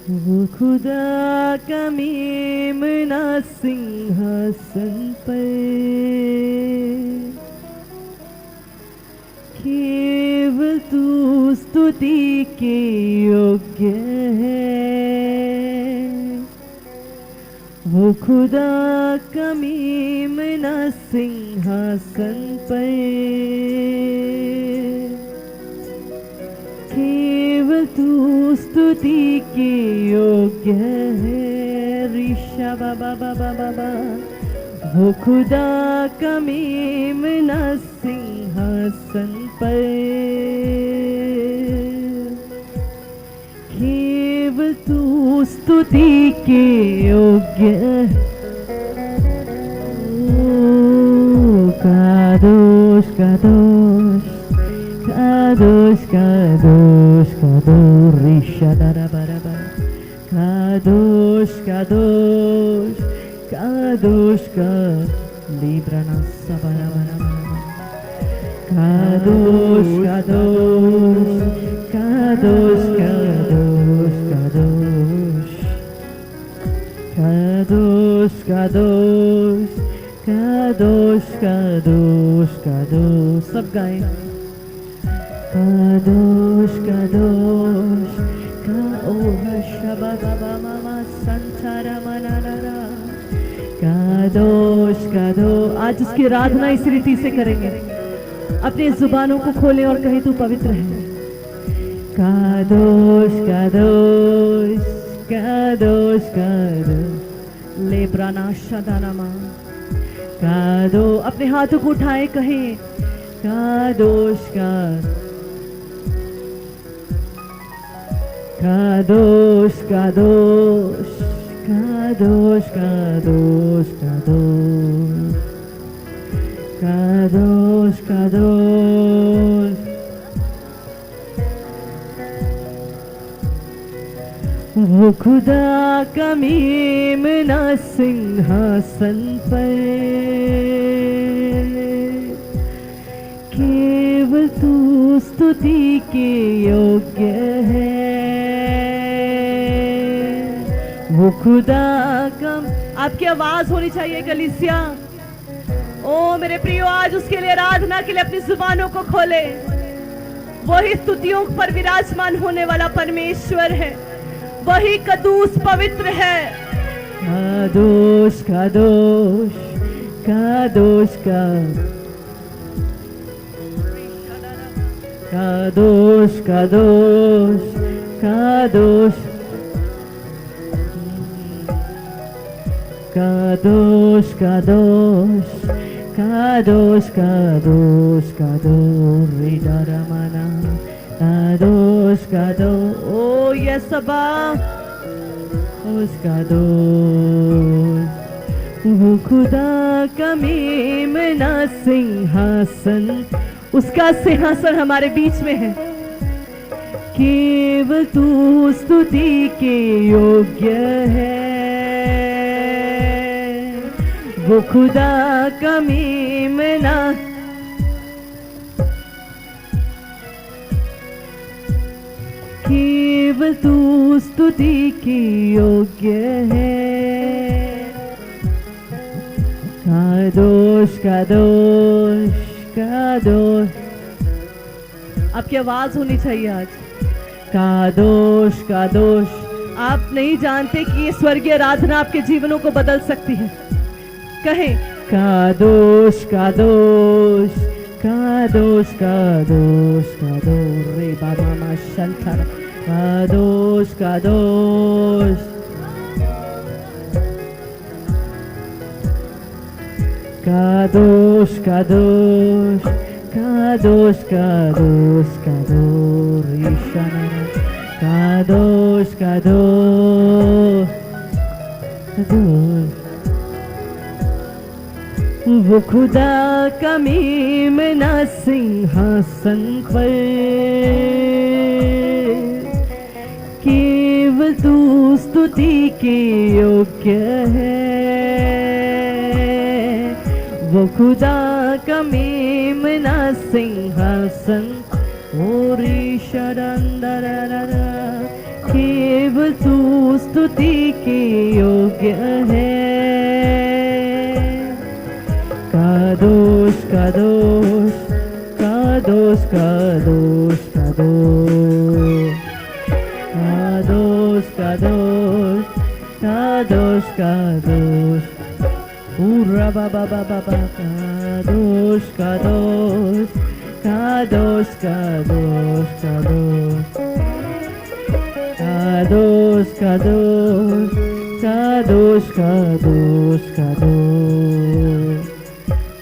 वो खुदा का मेमना सिंहासन पर केवल तू स्तुति के योग्य है। वो खुदा का मेमना सिंहासन पर केवल तू स्तुति के योग्य है। ऋषा बाबा बाबा बाबा वो खुदा का मेमना सिंहासन पर केवल तू स्तुति के योग्य। कादोश कादोश कादोश कादोश कादोश ऋषा दारा बारा कादोश कादोश कादोश का लिब्राना सबरा बरा कादोश कादोश कादोश कादोश कादोश कादोश कादोश कादोश कादोश सब गाएं। कादोश कादोश का ओ शबा बाबा मामा संसारा मनारा कादोश कादोश। आज उसकी आराधना इस रीति से करेंगे, अपनी जुबानों को खोलें और कहें तू पवित्र है। कादोश कादोश कादोश कादोश ले प्राणाशा दानामा कादो। अपने हाथों को उठाए कहें कादोश कादोश कादोश कादोश कादोश कादोश कादोश कादोश। वो खुदा का मेमना सिंहासन पर केवल तू स्तुति के योग्य है। वो खुदा का, आपकी आवाज होनी चाहिए कलीसिया। ओ मेरे प्रियो, आज उसके लिए आराधना के लिए अपनी जुबानों को खोले। वही स्तुतियों पर विराजमान होने वाला परमेश्वर है, वही कदूस पवित्र है। कादोश कादोश कादोश कादोश कादोश कादोश कादोश कादोश कादोश कादोश कादोश रिदारमाना कादोश कादोश। ओ यस सबा उसका दोष। वो खुदा का मेमना सिंहासन, उसका सिंहासन हमारे बीच में है। केवल तू स्तुति के योग्य है। वो खुदा का मेमना केवल तू स्तुति की योग्य है। कादोश कादोश कादोश। आपकी आवाज होनी चाहिए आज। कादोश कादोश। आप नहीं जानते कि ये स्वर्गीय आराधना आपके जीवनों को बदल सकती है। कहें कादोश कादोश कादोश कादोश कादोश रे बाबा मा शंकर कादोश कादोश कादोश कादोश कादोश कादोश कादोश ईशाना कादोश कादोश कादोश। वो खुदा का मेमना सिंहासन पर केवल तू स्तुति के योग्य है। वो खुदा का मेमना सिंहासन ओरी शरंदरा केवल तू स्तुति के योग्य है। कादोश कादोश कादोश कादोश कादोश कादोश कादोश कादोश पूरा बाबा बाबा कादोश कादोश कादोश कादोश कादोश कादोश कादोश कादोश कादोश।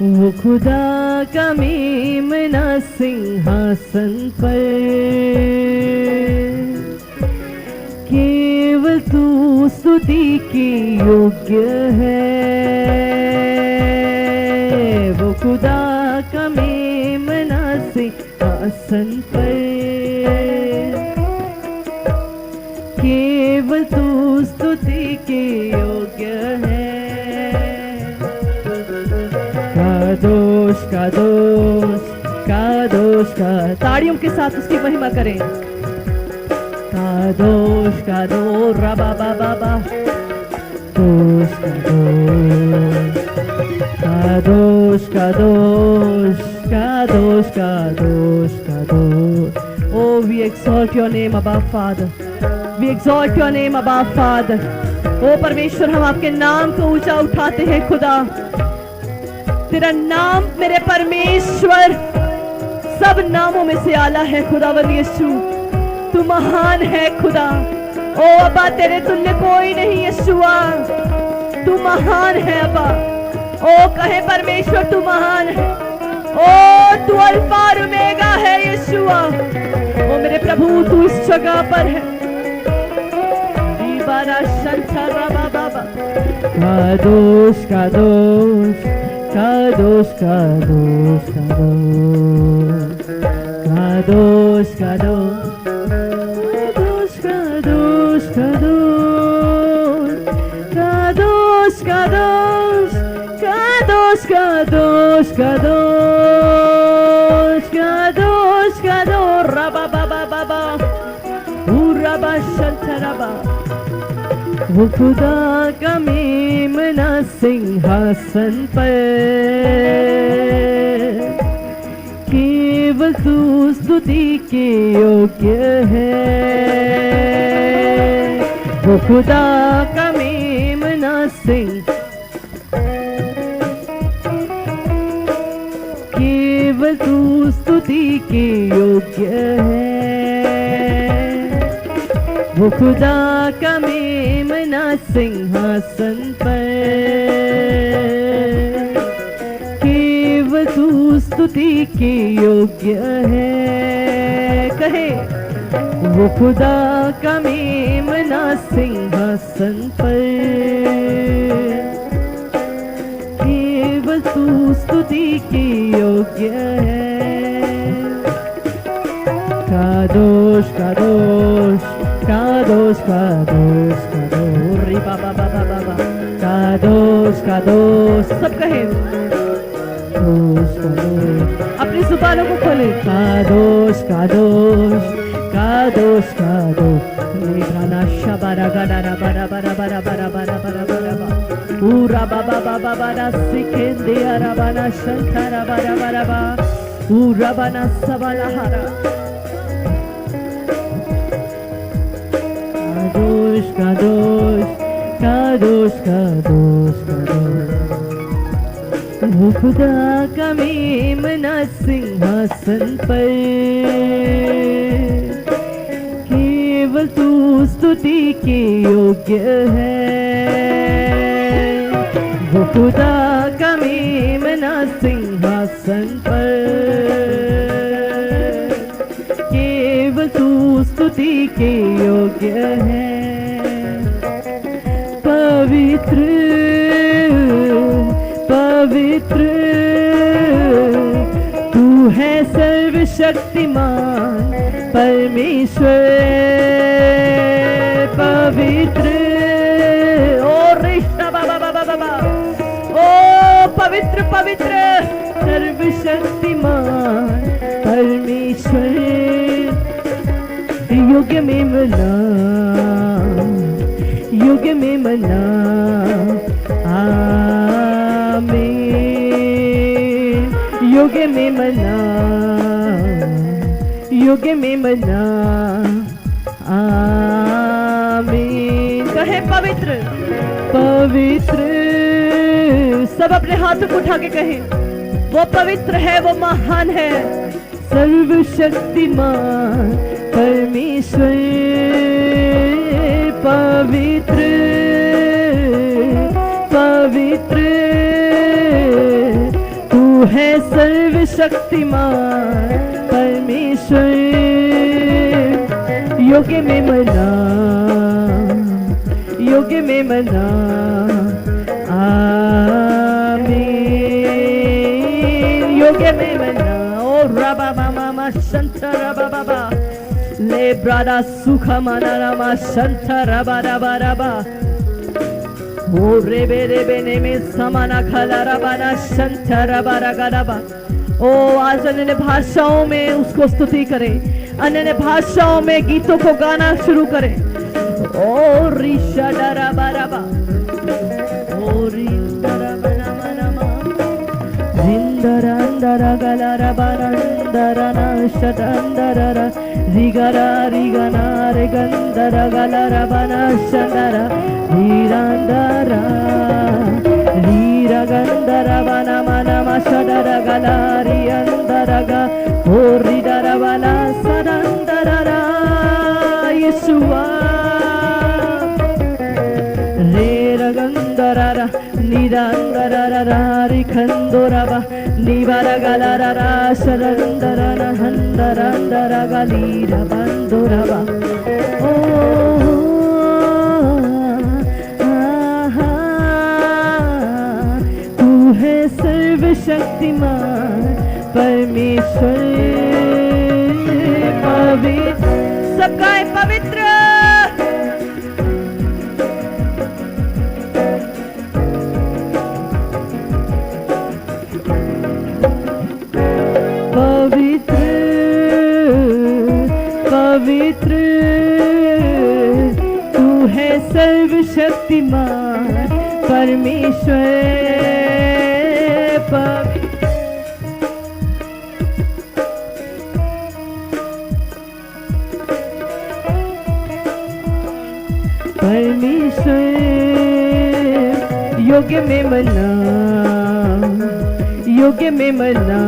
वो खुदा का मेमना सिंहासन पर, केवल तू स्तुति की योग्य है। वो खुदा का मेमना सिंहासन पर, केवल तू स्तुति के योग्य है। कादोश कादोश कादोश का ताड़ियों के साथ उसकी महिमा करें। कादोश कादो रबा बाबा बा दोष कादोश कादोश कादोश कादोश कादोश। Oh, we exalt your name, Abba Father. We exalt your name, Abba Father. ओ परमेश्वर, हम आपके नाम को ऊंचा उठाते हैं खुदा। तेरा नाम मेरे परमेश्वर सब नामों में से आला है खुदावंद यीशु। तू महान है खुदा। ओ अब्बा, तेरे तुल्य कोई नहीं यीशुआ। तू महान है अब्बा। ओ कहे परमेश्वर तू महान है। ओ तू अल्फा और ओमेगा है यीशुआ। ओ मेरे प्रभु, तू इस जगह पर है। कादोश कादोश कादोश कादोश कादोश कादोश कादोश कादोश कादोश कादोश कादोश कादोश कादोश कादोश कादोश रबा बाबा बाबा रबा शंतरबा। वो खुदा का मेमना सिंहासन पर, केवल तू स्तुति के योग्य है। वो खुदा का मेमना केवल तू स्तुति के योग्य है। वो खुदा का मेमना सिंहासन पर, केवल तू स्तुति के योग्य है। कहे वो खुदा का मेमना सिंहासन पर, केवल तू स्तुति के योग्य है। कादोश कादोश कादोश कादोश कादोश रे बाबा बाबा बाबा कादोश कादोश। सब कहे कादोश कादोश, अपनी जुबानों को खोले। कादोश कादोश कादोश कादोश गाना शबारा गाना बारा बारा बारा बारा बारा बारा बारा पूरा बाबा बाबा बारा सिखेंदे आरा बाना शंकरा बारा बारा बा पूरा बाना सबला हारा। कादोश कादोश कादोश कादोश कादोश। वो खुदा का मेमना सिंहासन पर, केवल तू स्तुति के योग्य है। वो खुदा का मेमना सिंहासन पर, केवल तू स्तुति के योग्य है। पवित्र पवित्र तू है सर्वशक्तिमान परमेश्वर। पवित्र ओ रिश्ता बाबा बाबा बाबा ओ पवित्र पवित्र सर्वशक्तिमान परमेश्वर। युग में मना, युग में मना, आमीन। युग में मना, युग में मना, आमीन। कहे पवित्र, पवित्र। सब अपने हाथों को उठा के कहें, वो पवित्र है, वो महान है, सर्वशक्तिमान परमेश्वर। पवित्र, पवित्र तू है, सर्वशक्तिमान परमेश्वर। युग में मना, युग में मना, आमीन। युग में मना। ओ रबा मामा शंता रबा बाबा ले ब्रादा सुखा माना रमा शंता रबा रबा रबा। ओ रेबे रेबे ने में समाना खला रबा ना शंता रबा रगा रबा। ओ आज अन्य भाषाओं में उसको स्तुति करें, अन्य भाषाओं में गीतों को गाना शुरू करें। ओ ऋषा डरा बाराबा, ओ रिंदरा मना मना मा, रिंदरा अंदरा गलारा बारंदरा ना शतंदरा, रिगरा रिगना रे गंदरा गलारा बना शंदरा, रीरांदरा रीरा गंदरा बना मना मा शदरा गलारी अंदरा गा, ओ रिदरा बना सदंदरा यीशुआ। गंदरारा निरंदरारा रिखंदोराबा निवारा गलारारा शरंदराना हंदरंदरा गलीरा बंदोराबा। ओ तू है सर्वशक्तिमान परमेश्वर। पवित्र, सबका है पवित्र। पवित्र तू है सर्वशक्तिमान परमेश्वर। परमेश्वर योग्य में मना, योग्य में मना,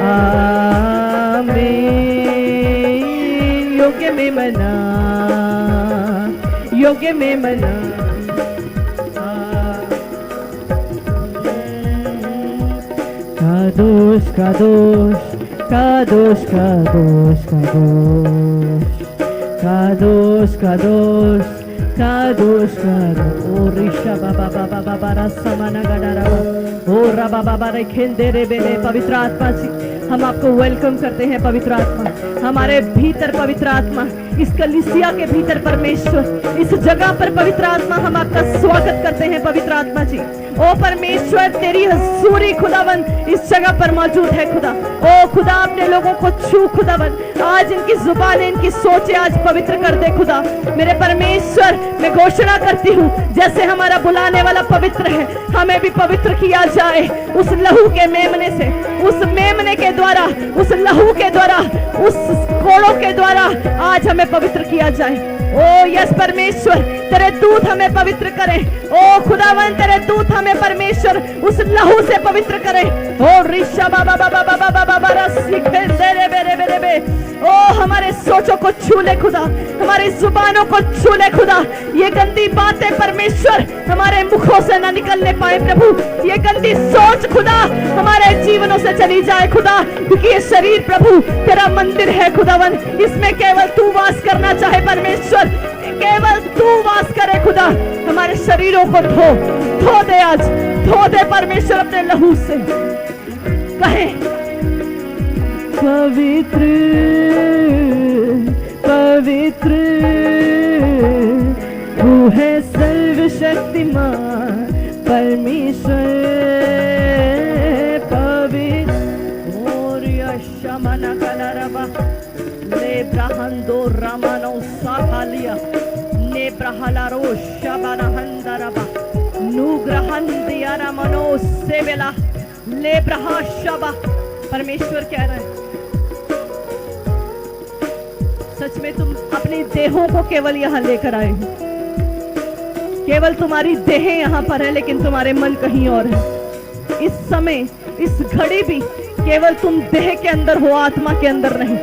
आमीन। योग्य में मना, योग्य में मना, कादोश कादोश कादोश कादोश कादोश कादोश कादोश कादोश। ओ ऋषा बाबा बाबा बाबा रसमाना गडारा, ओ रबा बाबा रे खेंदे रे बेले। पवित्र आत्मा जी, हम आपको वेलकम करते हैं। पवित्र आत्मा हमारे भीतर, पवित्र आत्मा इस कलीसिया के भीतर, परमेश्वर इस जगह पर पवित्र आत्मा हम आपका स्वागत करते हैं। पवित्र आत्मा जी, ओ परमेश्वर तेरी हजूरी खुदावन इस जगह पर मौजूद है। खुदा, ओ खुदा अपने लोगों को छू खुदावन, आज इनकी जुबानें, इनकी सोचें आज पवित्र कर दे। खुदा मेरे परमेश्वर, मैं घोषणा करती हूँ जैसे हमारा बुलाने वाला पवित्र है, हमें भी पवित्र किया जाए उस लहू के मेमने से, उस मेमने के द्वारा, उस लहू के द्वारा, उस कोड़ों के द्वारा आज हमें पवित्र किया जाए। ओ यस परमेश्वर, तेरे दूत हमें पवित्र करें। ओ खुदावन तेरे दूत हमें परमेश्वर उस लहू से पवित्र करें। ओ ऋषा बाबा बाबा बाबा बाबा बाबा सीखे तेरे बेरे बेरे बे। ओ हमारे सोचों को छू ले खुदा, हमारी जुबानों को छू ले खुदा। ये गंदी बातें परमेश्वर हमारे मुखों से ना निकलने पाए प्रभु। ये गंदी सोच खुदा हमारे जीवनों से चली जाए खुदा, क्योंकि ये शरीर प्रभु तेरा मंदिर है खुदावन, इसमें केवल तू वास करना चाहे परमेश्वर, केवल तू वास करे खुदा। हमारे शरीरों को धो दे, आज धो दे परमेश्वर अपने लहू से। कहे पवित्र पवित्र तू है सर्वशक्तिमान परमेश्वर। पवित्र और यशमना कलरबा ले ब्रहंदो रामानो साफालिया ने ब्रहलारो शबाना हंदरबा नुग्रहंदिया रामानो सेवेला ले ब्रहा शबा। परमेश्वर कह रहा है सच में तुम अपनी देहों को केवल यहाँ लेकर आए हो, केवल तुम्हारी देहें यहाँ पर है लेकिन तुम्हारे मन कहीं और है। इस समय इस घड़ी भी केवल तुम देह के अंदर हो, आत्मा के अंदर नहीं।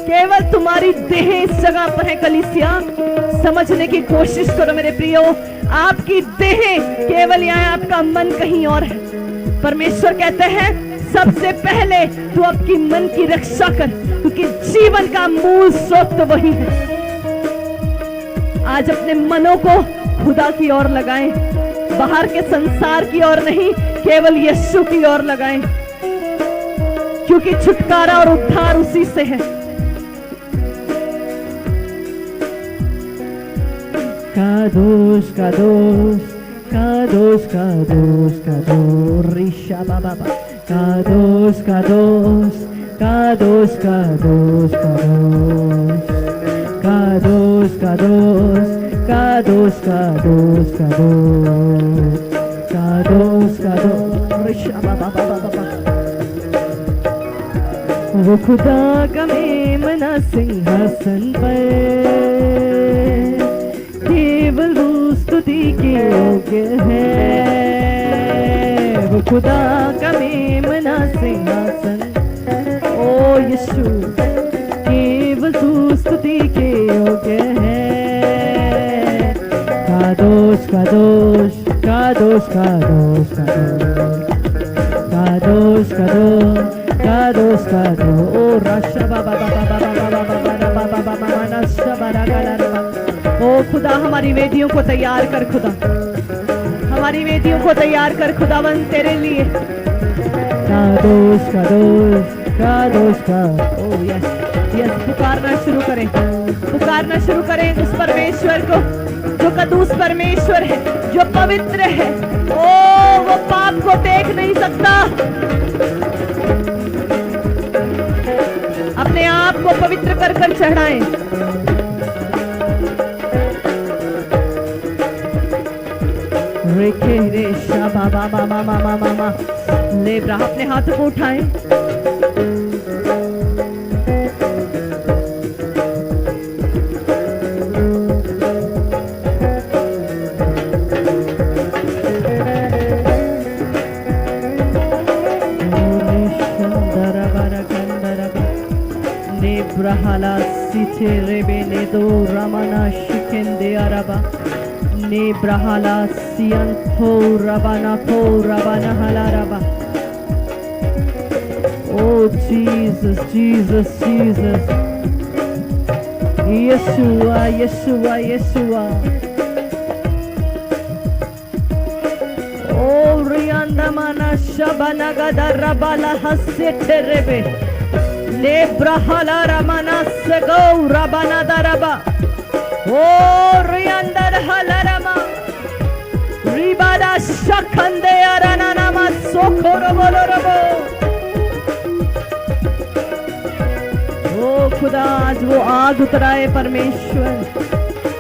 केवल तुम्हारी देह इस जगह पर है। कलीसिया समझने की कोशिश करो मेरे प्रियो, आपकी देह केवल यहाँ, आपका मन कहीं और है। परमेश्वर कहते हैं सबसे पहले तू आपकी मन की रक्षा कर, क्योंकि जीवन का मूल स्रोत तो वही है। आज अपने मनों को खुदा की ओर लगाएं, बाहर के संसार की ओर नहीं, केवल यीशु की ओर लगाएं, क्योंकि छुटकारा और उद्धार उसी से है। कादोश कादोश कादोश कादोश कादोश ऋषा बाबा कादोश कादोश कादोश कादोश कादोश कादोश कादोश कादोश कादोश कादोश ऋषा बाबा बाबा। वो खुदा का मेमना सिंहासन पर केवल वो स्तुति के योग्य है। वो खुदा का मेमना सिंहासन, ओ यीशु केवल तू स्तुति के योग्य है। कादोश कादोश कादोश कादोश कादोश कादोश कादोश कादोश ओ राशा बाबा बाबा बाबा बाबा बाबा बाबा नशा बारा गाला। ओ खुदा हमारी वेदियों को तैयार कर, खुदा हमारी वेदियों को तैयार कर खुदावन तेरे लिए। कादोश कादोश कादोश का ओ यस यस, पुकारना शुरू करें, पुकारना शुरू करें उस परमेश्वर को जो कदूस परमेश्वर है, जो पवित्र है। ओ वो पाप को देख नहीं सकता। अपने आप को पवित्र कर कर चढ़ाएं। रेखे रेशा बाबा मामा मामा मामा लेब्रा, अपने हाथों को उठाएं। नेब्राहाला सीथे रेबे ने दो रामाना शिकेंदे अरबा नेब्राहाला सियंथो रबाना को रबाना हलारबा। Oh Jesus, Jesus, Jesus, Yeshua, Yeshua, Yeshua. Oh Rianda mana shabana gada rabala hasete rebe nebrahala ramana sego rabana daraba. Oh Rianda halarama ribada shakande arana nama sokoro bolorobo. ओ खुदा आज वो आग उतराए परमेश्वर,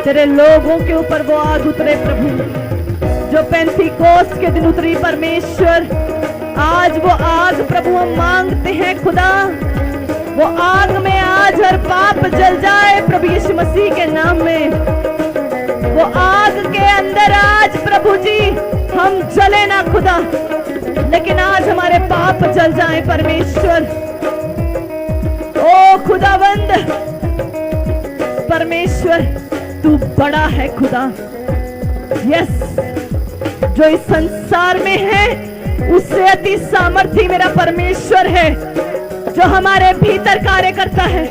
तेरे लोगों के ऊपर वो आग उतरे प्रभु, जो पेंतीकोस्त के दिन उतरी परमेश्वर। आज वो आग प्रभु हम मांगते हैं खुदा, वो आग में आज हर पाप जल जाए प्रभु यीशु मसीह के नाम में। वो आग के अंदर आज प्रभु जी हम जले ना खुदा, लेकिन आज हमारे पाप जल जाए परमेश्वर। ओ खुदावंद परमेश्वर तू बड़ा है खुदा। यस, जो इस संसार में है उससे अति सामर्थी मेरा परमेश्वर है, जो हमारे भीतर कार्य करता है।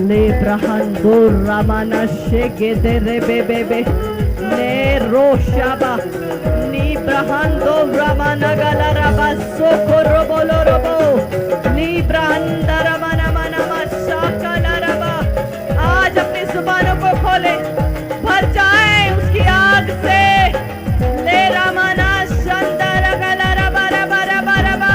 ले ब्रहान दो रामाना शेगे दे रे बे बे बे ने रोशाबा नी ब्रहान दो रामाना गला रबा सोको रोबो लो रोबो नी ब्रांदा रामाना माना माशा कला रबा। आज अपनी जुबानों को खोले, भर जाए उसकी आग से। ले रामाना शंदर गला रबा रबा रबा रबा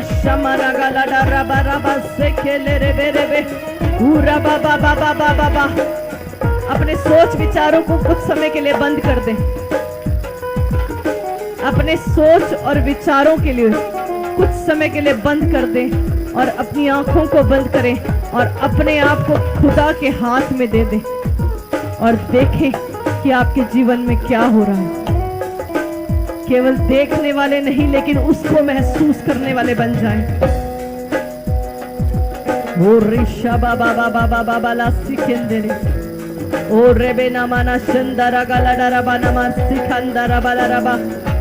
शमरा गला डरा बरा बसे खेले रे बेरे बे पूरा बाबा बाबा बाबा बा। अपने सोच विचारों को कुछ समय के लिए बंद कर दें। अपने सोच और विचारों के लिए कुछ समय के लिए बंद कर दें और अपनी आंखों को बंद करें और अपने आप को खुदा के हाथ में दे दें और देखें कि आपके जीवन में क्या हो रहा है। केवल देखने वाले नहीं लेकिन उसको महसूस करने वाले बन जाएं। ओ ऋषा बाबा बाबा बाबा बाला सिकेंदरे ओ रेबे नामाना शंदरा गला डरा बाना मा सिकंदरा बाला रबा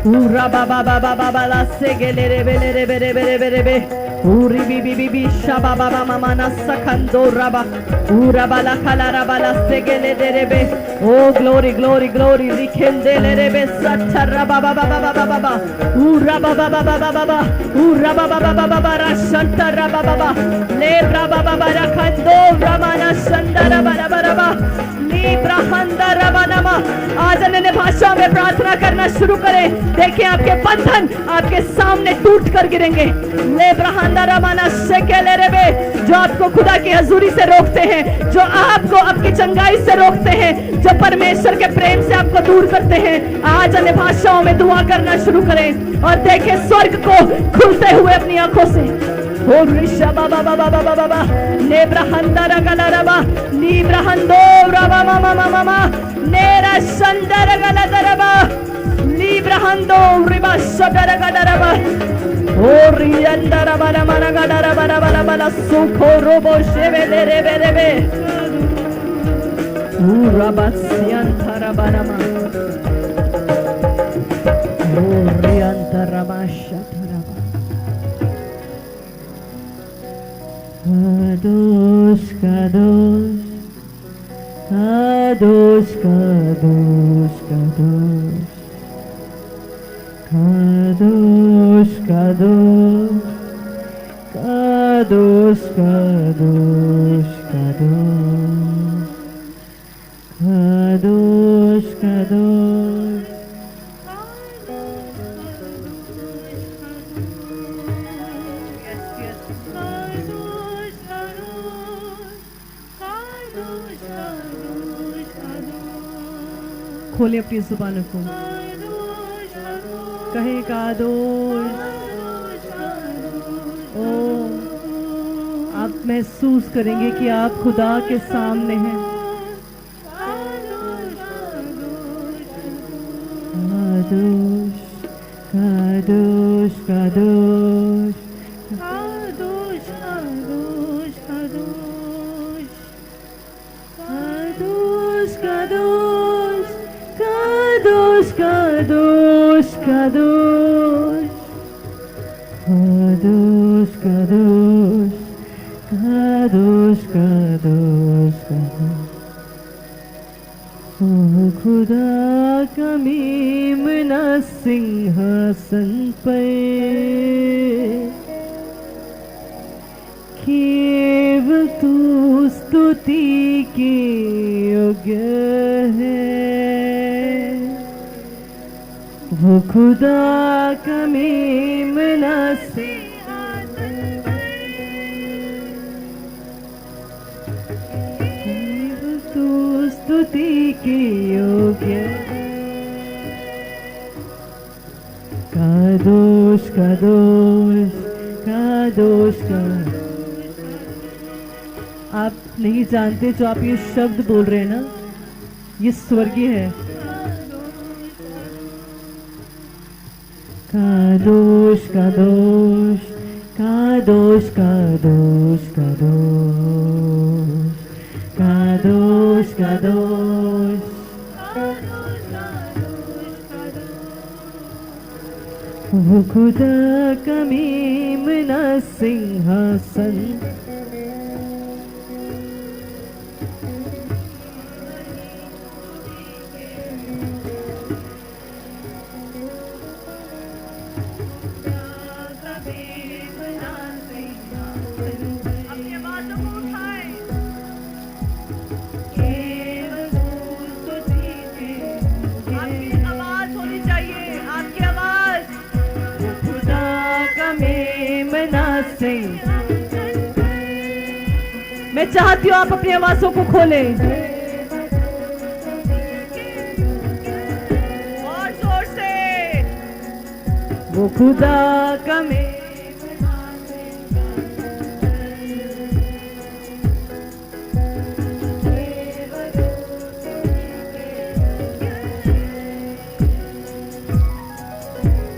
पूरा बाबा बाबा बाबा ला से गेले रे बेले रे बेरे बेरे बेरे बे पूरी बी बी बी शाबा बाबा मामा ना सकंदो रबा पूरा बाला खाला रबा ला से गेले दे रे बे ओ ग्लोरी ग्लोरी ग्लोरी रिखेन दे ले रे बे सच्चा रबा बाबा बाबा बाबा पूरा बाबा बाबा बाबा पूरा बाबा बाबा बाबा रशंता रबा बाबा ले रबा बाबा रखंदो रमाना शंदरा बाबा बाबा नी ब्रह्मंदा रबा नमा। आज अन्य भाषाओं में प्रार्थना करना शुरू करें। देखिए आपके बंधन आपके सामने टूट कर गिरेंगे। ले ब्रह्मंदा रमाना शेकेले रे बे जो आपको खुदा की हजूरी से रोकते हैं, जो आपको आपकी चंगाई से रोकते हैं, जो परमेश्वर के प्रेम से आपको दूर करते हैं। आज अन्य भाषाओं में दुआ करना शुरू करें और देखें स्वर्ग को खुलते हुए अपनी आंखों से। ओ ऋषा बाबा बाबा बाबा बाबा ने ब्रह्मंदा रगला रबा नी ब्रह्मंदो रबा मामा मामा मा नेरा शंदर गला दरबा नी ब्रह्मंदो रिबा शदर गडरबा ओ रियंदर बला मना गडर बला बला बला सुखो रोबो शेवे ले रे बे रे बे पूरा बसियन थरा बना मा ओ रियंदर रबाशा Kadosh, Kadosh, Kadosh, Kadosh, Kadosh, Kadosh, Kadosh, Kadosh, Kadosh, Kadosh, Kadosh. खोले अपनी जुबानों को, कहे कादोश। ओ आप महसूस करेंगे कि आप खुदा के सामने हैं। कादोश कादोश कादोश कादोश कादोश कादोश कादोश कादोश कादोश कादोश कादोश कादोश कादोश कादोश कादोश कादोश। ओ खुदा का मेमना सिंहासन पर केवल तू स्तुति के योग्य है। वो खुदा का मेमना सिंहासन पर केवल तू स्तुति के योग्य। कादोश कादोश कादोश कादोश। आप नहीं जानते जो आप ये शब्द बोल रहे हैं ना, ये स्वर्गीय है। कादोश कादोश कादोश कादोश कादोश कादोश कादोश। वो खुदा का मेमना सिंहासन मैं चाहती हूँ आप अपनी आवाजों को खोलें और जोर से। वो खुदा का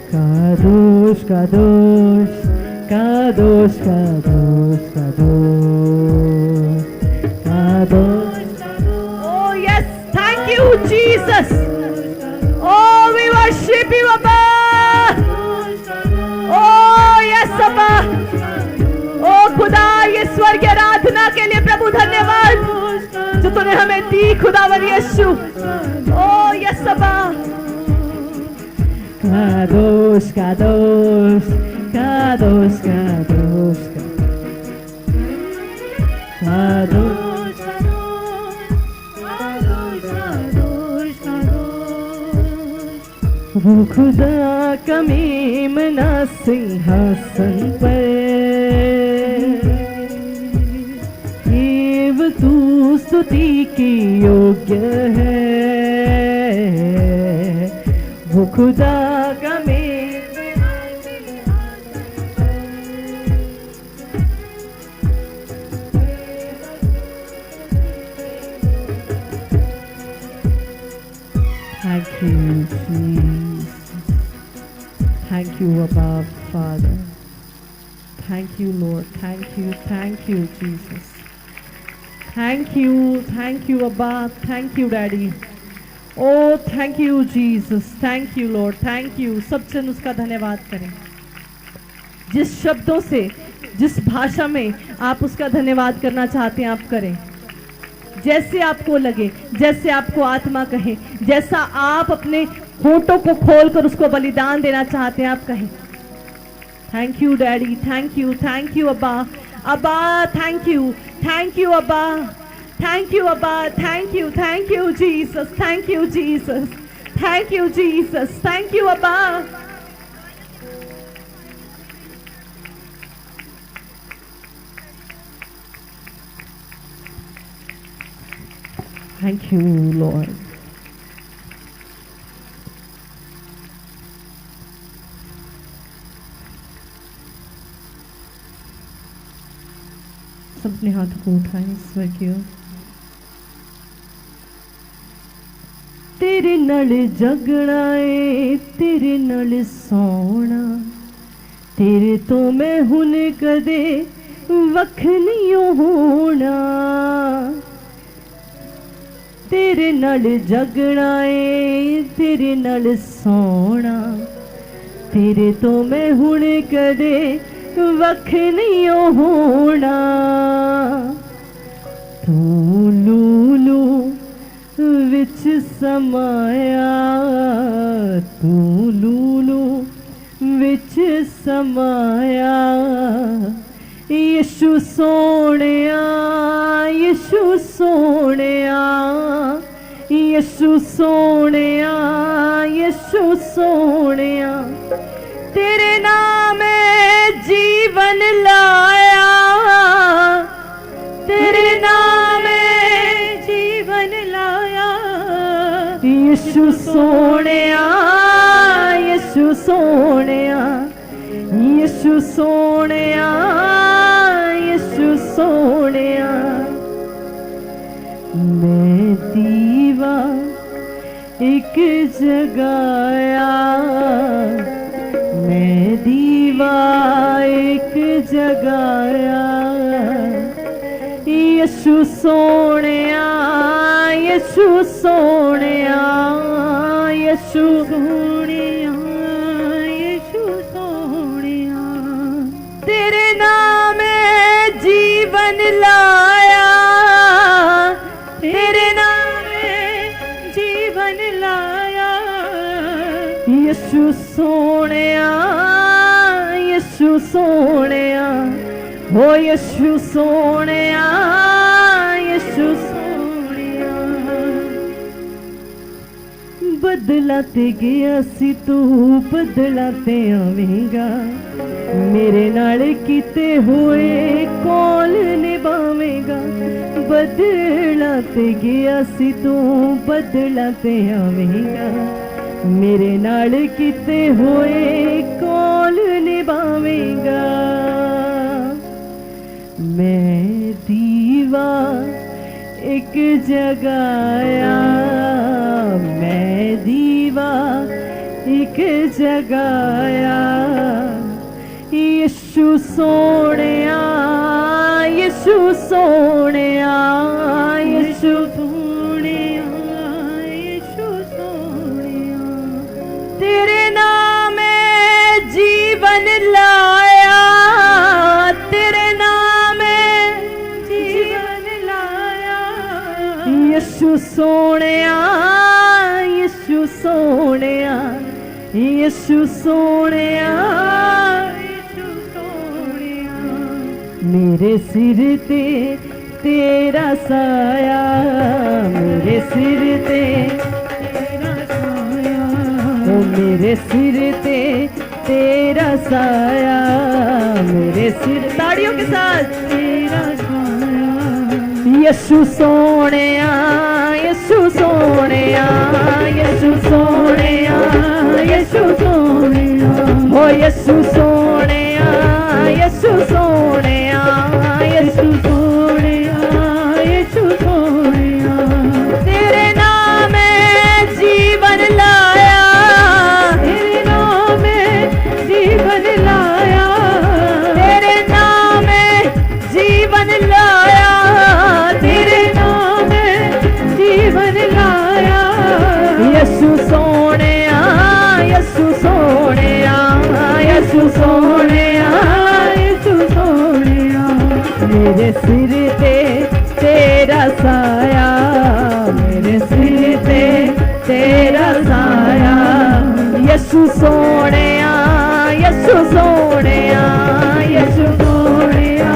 Kadosh, Kadosh, Kadosh, Kadosh, Kadosh, Kadosh. Oh yes, thank you Jesus. Oh, we worship you, Abba. Oh yes, Abba. Oh खुदा, ये स्वर्ग आराधना के लिए प्रभु धन्यवाद जो तूने हमें दी खुदावन यीशु। Oh yes, Abba. Kadosh, Kadosh, Kadosh, Kadosh, Kadosh, Kadosh, Kadosh। वो खुदा का मेमना सिंहासन पर केवल तू स्तुति की योग्य है। वो खुदा का Thank you, Jesus. Thank you, Abba, Father. Thank you, Lord. Thank you, Jesus. Thank you, Abba. Thank you, Daddy. Oh, thank you, Jesus. Thank you, Lord. Thank you. सब जन उसका धन्यवाद करें। जिस शब्दों से, जिस भाषा में आप उसका धन्यवाद करना चाहते हैं, आप करें। जैसे आपको लगे, जैसे आपको आत्मा कहे, जैसा आप अपने होठों को खोलकर उसको बलिदान देना चाहते हैं, आप कहें। Thank you daddy, thank you अब्बा, अब्बा थैंक यू अब्बा, थैंक यू अब्बा, thank you Jesus, thank you Jesus, thank you अब्बा। Thank you, Lord. सब अपने हाथ को उठाएं स्वर्गीय। तेरे नल जगना है, तेरे नल सोना, तेरे तो मैं हुन कदे वख नहीं होना। तेरे नल जगना है, तेरे नल सोना, तेरे तो मैं हुण कदे वख नहीं होना। तू लूलू विच समाया, तू लूलू विच समाया। यीशु सोनिया, यीशु सोनिया, यीशु सोनिया, यीशु सोनिया। तेरे नाम जीवन लाया, तेरे नाम जीवन लाया। यीशु सोनिया, यीशु सोनिया, यीशु सोनिया, यीशु सोनिया। मैं दीवा एक जगाया, मैं दीवा एक जगाया। यीशु सोनिया, यीशु सोनिया, यीशु सोनिया, यीशु सोनिया। तेरे नाम जीवन लाया, तेरे नाम जीवन लाया। यीशु सोनिया, यीशु सोनिया, हो यीशु सोनिया, यीशु सोनिया। बदलाते गया सी तू बदलाते आवेगा, मेरे नाल कीते हुए कौन निभावेगा, बदला ते गया सी तू बदला ते आवेगा। मेरे नाल कीते हुए कौन निभावेगा। मैं दीवा एक जगाया, मैं दीवा एक जगाया। यीशु सोनिया, यीशु सोनिया, यीशु सोनिया, यीशु सोनिया। तेरे नाम में जीवन लाया, तेरे नाम में जीवन लाया। यीशु सोनिया, यीशु सोनिया, यीशु सोनिया, यीशु सोनिया। मेरे सिर ते तेरा साया, मेरे सिर ते तेरा साया। ओ मेरे सिर ते तेरा साया, मेरे सिर, ताड़ियों के साथ, तेरा साया। यीशु सोनिया, यीशु सोनिया, यीशु सोनिया, यीशु सोनिया। हो यीशु सोनिया, यीशु सोनिया, यीशु सोनिया, यीशु सोनिया। तेरे नाम में जीवन लाया, तेरे नाम में जीवन लाया। तेरे नाम में जीवन लाया, तेरे नाम में जीवन लाया। यीशु सोनिया, यीशु सोनिया, यीशु सोनिया, यीशु सोनिया। मेरे सिर ते तेरा साया, मेरे सिर ते तेरा साया। यीशु सोनिया, यीशु सोनिया, यीशु सोनिया,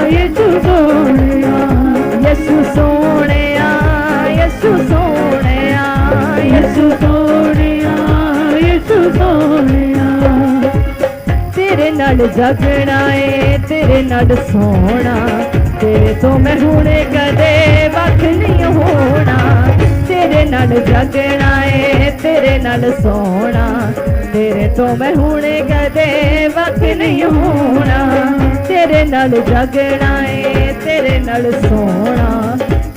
यीशु सोनिया। यीशु सोनिया, यीशु सोनिया, यीशु सोनिया, यीशु सोनिया। तेरे नाल जगना है, तेरे नाल सोना, तेरे तो मैं हुणे कदे वख नहीं होना। तेरे नाल जगना है, तेरे नाल सोना, तेरे तो मैं हुणे कदे वख नहीं होना। तेरे नाल जगना है, तेरे नाल सोना,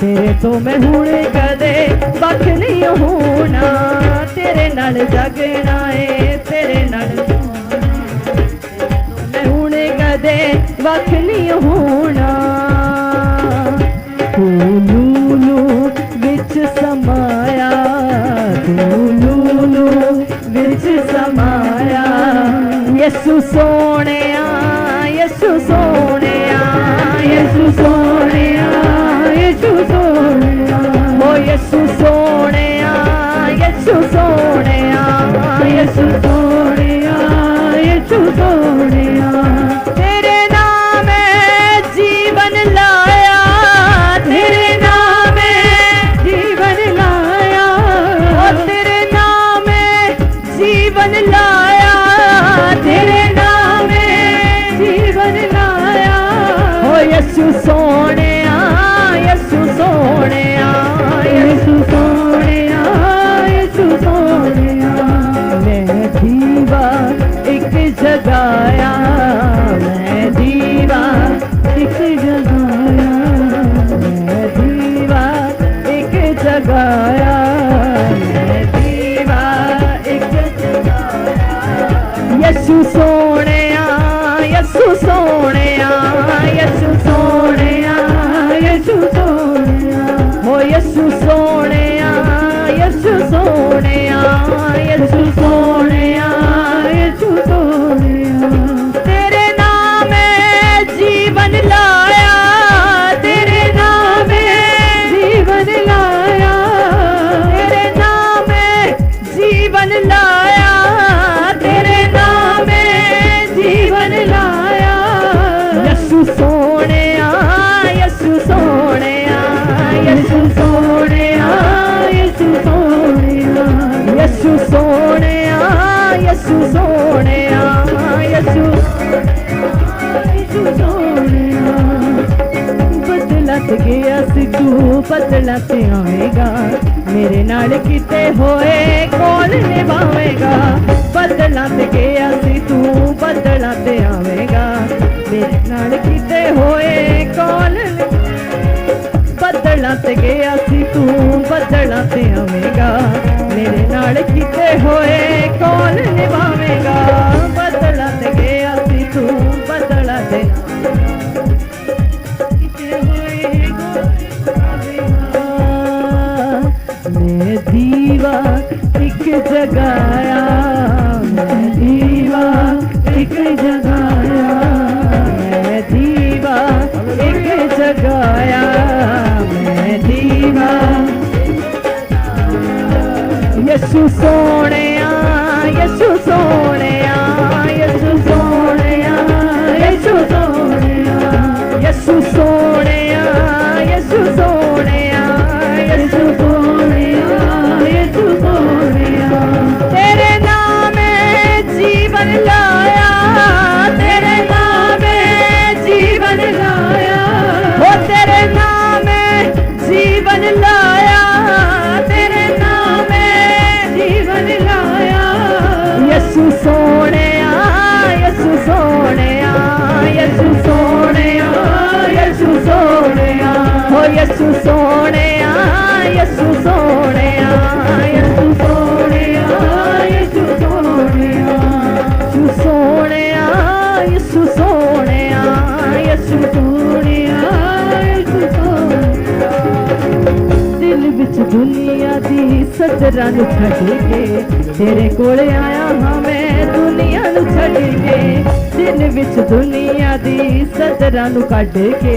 तेरे तो मैं हुणे कदे वख नहीं होना। तेरे नाल जगना है, तेरे नाल कदे वख नहीं होना। तू लूलू विच समाया, तू लूलू विच समाया। यीशु सोनिया, यीशु सोनिया, यीशु सोनिया, यीशु सोनिया। ओ यीशु सोनिया, यीशु सोनिया, यीशु सोनिया, यीशु सोनिया। तेरे नाम में जीवन लाया, तेरे नाम में जीवन लाया। और तेरे नाम में जीवन लाया, तेरे नाम में जीवन लाया। ओ यीशु सोनिया, यीशु सोनिया, यीशु सोनिया, यीशु सोनिया। मैं दीवा एक जगाया, मैं दीवा एक जगाया, मैं दीवा एक जगाया, मैं दीवा एक जगाया। यीशु सोनिया, यीशु सोनिया, यीशु सोनिया, यीशु सोनिया। ओ यीशु सोनिया, यीशु सोनिया, यीशु सोनिया, यीशु सोनिया। तेरे नाम में जीवन लाया, तेरे नाम में जीवन लाया। तेरे नाम में जीवन लाया, तेरे नाम में जीवन लाया। यीशु सोनिया, यीशु सोनिया, यीशु सोनिया, यीशु सोनिया। यीशु सोनिया, यीशु सोनिया, यीशु बदलत गया सी तू बदलत आवेगा मेरे नाल किते होए कौन निभावेगा बदलत गया सी तू बदलत आवेगा मेरे नाल किते होए कौन बदलत गया सी तू बदलत आवेगा मेरे नाल किते होए कौन निभावेगा बदलत गया सी तू बदलत मैं दीवा एक जगाया मैं दीवा एक जगाया मैं दीवा एक जगाया मैं दीवा यसु सोनिया यसु सोनिया यसु सोनिया यसु सोनिया यसु सोनिया यसु सोनिया यसु सोनिया यसु सोनिया तेरे नाम में जीवन लाया तेरे नाम में जीवन लाया ओ तेरे नाम में जीवन लाया तेरे नाम में जीवन लाया यसु सोनिया यसु सोनिया यसु सोनिया यसु सोनिया ओ यसु सोनिया यसु सोनिया यसु सोनिया यसु सोनिया यसु सोनिया यसु सोनिया यसु सोनिया यसु सोनिया दिल विच दुनिया दी सजरा नु छड़ के तेरे कोले आया हां मैं दुनिया नु छड़ के दिल विच दुनिया दी सजरा नु कढ के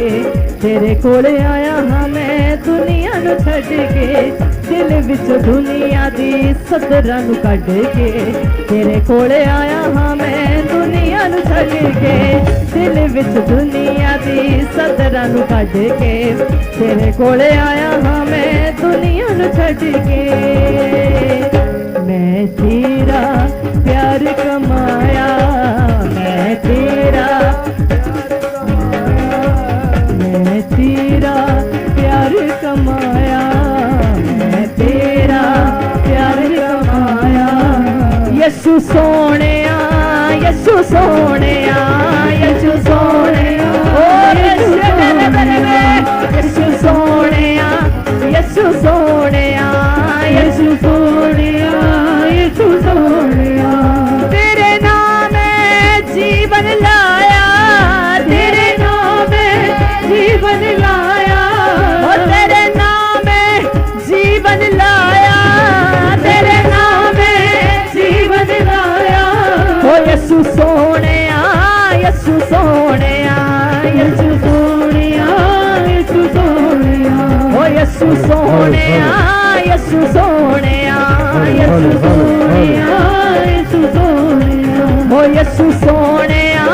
तेरे कोले आया हां मैं दुनिया नु छड़ के दिल विच दुनिया दी सजरा नु कढ के तेरे कोले आया हां मैं दुनिया नु छड़ के दिल विच दुनिया दी सजरा नु कढ के तेरे कोले आया हां मैं दुनिया नु छड़ के मैं तेरा प्यार कमाया मैं तेरा प्यार कमाया मैं तेरा प्यार कमाया यसु सोनिया यसु सोनिया यसु सोनिया ओ यसु सोनिया यसु सोनिया यसु सोनिया यसु सोनिया तेरे नाम में जीवन लाया तेरे नाम में जीवन लाया ओ तेरे नाम में जीवन लाया तेरे नाम में जीवन लाया ओ यसु सोनिया यसु सोनिया यसु सोनिया यसु सोनिया ओ यसु सोनिया यसु सोनिया यसु सोनिया यसु सोनिया ओ यसु सोनिया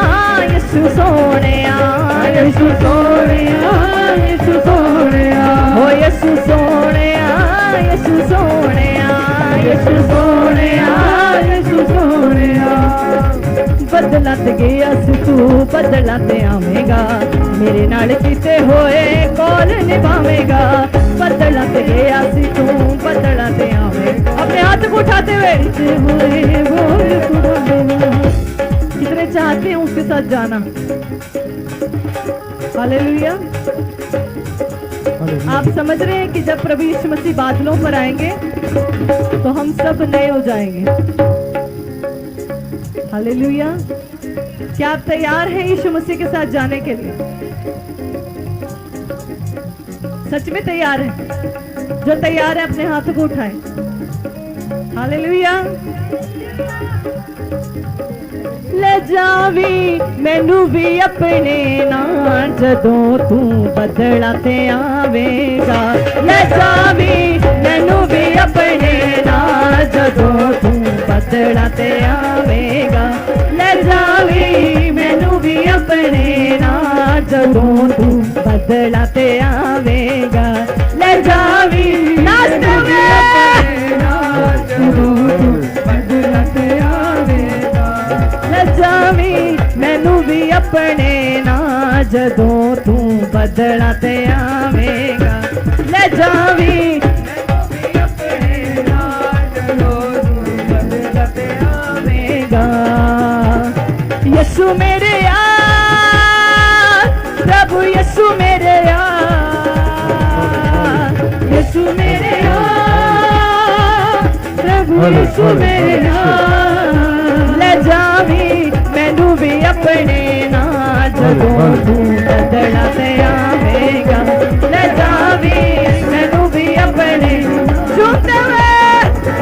यसु सोनिया यसु सोनिया यसु सोनिया ओ यसु सोनिया यसु सोनिया यसु सोनिया यसु सोनिया बदलत गया सी तू बदलत आवेगा मेरे नाल किते होए कौन निभावेगा बदलत गया सी तू बदलत आवेगा अपने हाथ को उठाते हुए कितने चाहते हैं उसके साथ जाना हालेलुया आप समझ रहे हैं कि जब प्रभु यीशु मसीह बादलों पर आएंगे तो हम सब नए हो जाएंगे हालेलुया क्या आप तैयार हैं यीशु मसीह के साथ जाने के लिए सच में तैयार हैं जो तैयार है अपने हाथों को उठाएं हालेलुया ले जावी मैनू भी अपने नाल जदों तू बदलाते आवेगा ले जावी मैनू भी अपने नाल जदों तू बदलाते आवेगा ले जावी मैनू भी अपने नाल जदों तू बदलाते आवेगा ले जावी नाचते हुए बदलाते आवेगा ले जावी मैनू अपने ना जदों तू बदला ते आवेगा ले जावी अपने ना जदों तू बदला ते आवेगा यीशु मेरे यार प्रभु यीशु मेरे यार यीशु मेरे यार प्रभु यीशु मेरे यार ले जावी मैनू भी अपने ना जदों तू बदला ते आवेगा ले जावी मैनू भी अपने झूठे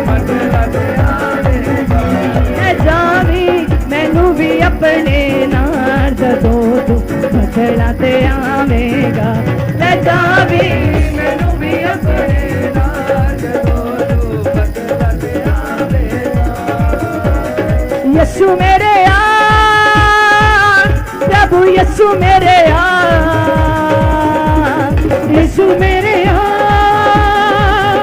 बदला ते आवेगा ले जावी मैनू भी अपने ना जदों तू बदला ते आवेगा ले जावी मैनू भी अपने ना जदों तू बदला ते आवेगा यीशु मेरे यार प्रभु यीशु मेरे यार यीशु मेरे यार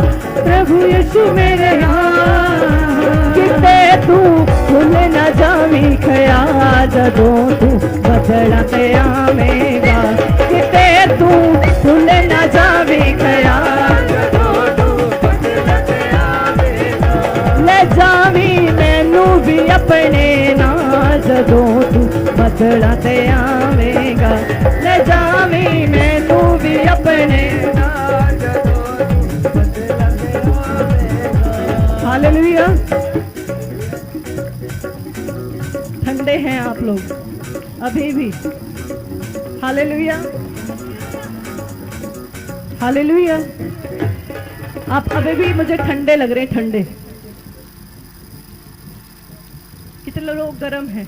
प्रभु यीशु मेरे यार किते तू भूल न जावी खया जदों तू बदला ते आवेगा किते तू भूल न जावी खया जदों तू बदला ते आवेगा ले जावी मैनू भी अपने ना जदों तू बदला ते आवेगा ले जावी मैनू भी अपने ना जदों तू बदला ते आवेगा हालेलुया ठंडे हैं आप लोग अभी भी हालेलुया हालेलुया आप अभी भी मुझे ठंडे लग रहे हैं ठंडे कितने लोग गर्म हैं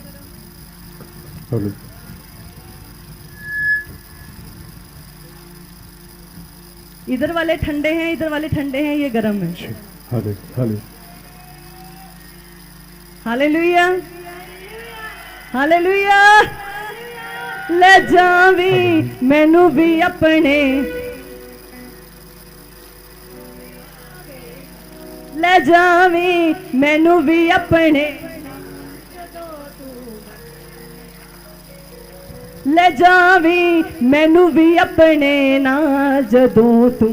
इधर वाले ठंडे हैं इधर वाले ठंडे हैं ये गर्म है हालेलुया हालेलुया ले जावी मैनू भी अपने ले जावी मैनू भी अपने ले जावी मैनू भी अपने ना जदों तू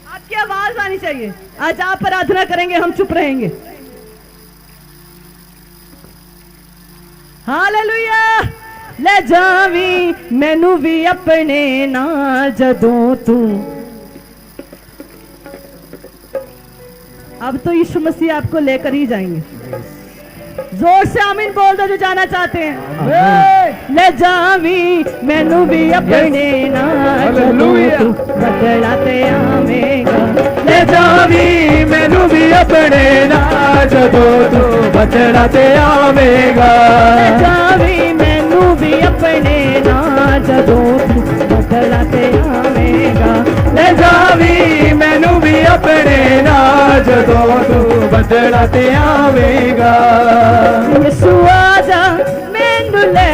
आपकी आवाज आनी चाहिए आज आप प्रार्थना करेंगे हम चुप रहेंगे हालेलुया ले जावी मैनू भी अपने ना जदों तू अब तो यीशु मसीह आपको लेकर ही जाएंगे जोर से आमीन बोल दो जो जाना चाहते हैं ले जावी मैनू भी अपने ना जदों तू बदला ते आवेगा ले जावी मैनू भी अपने ना जदों तू बदला ते आवेगा ले जावी मैनू भी अपने ना जदों तू बदला ते आवेगा ले जावी मैनू भी अपने ना जदों तू बदला ते आवेगा यीशु आजा मैनू ले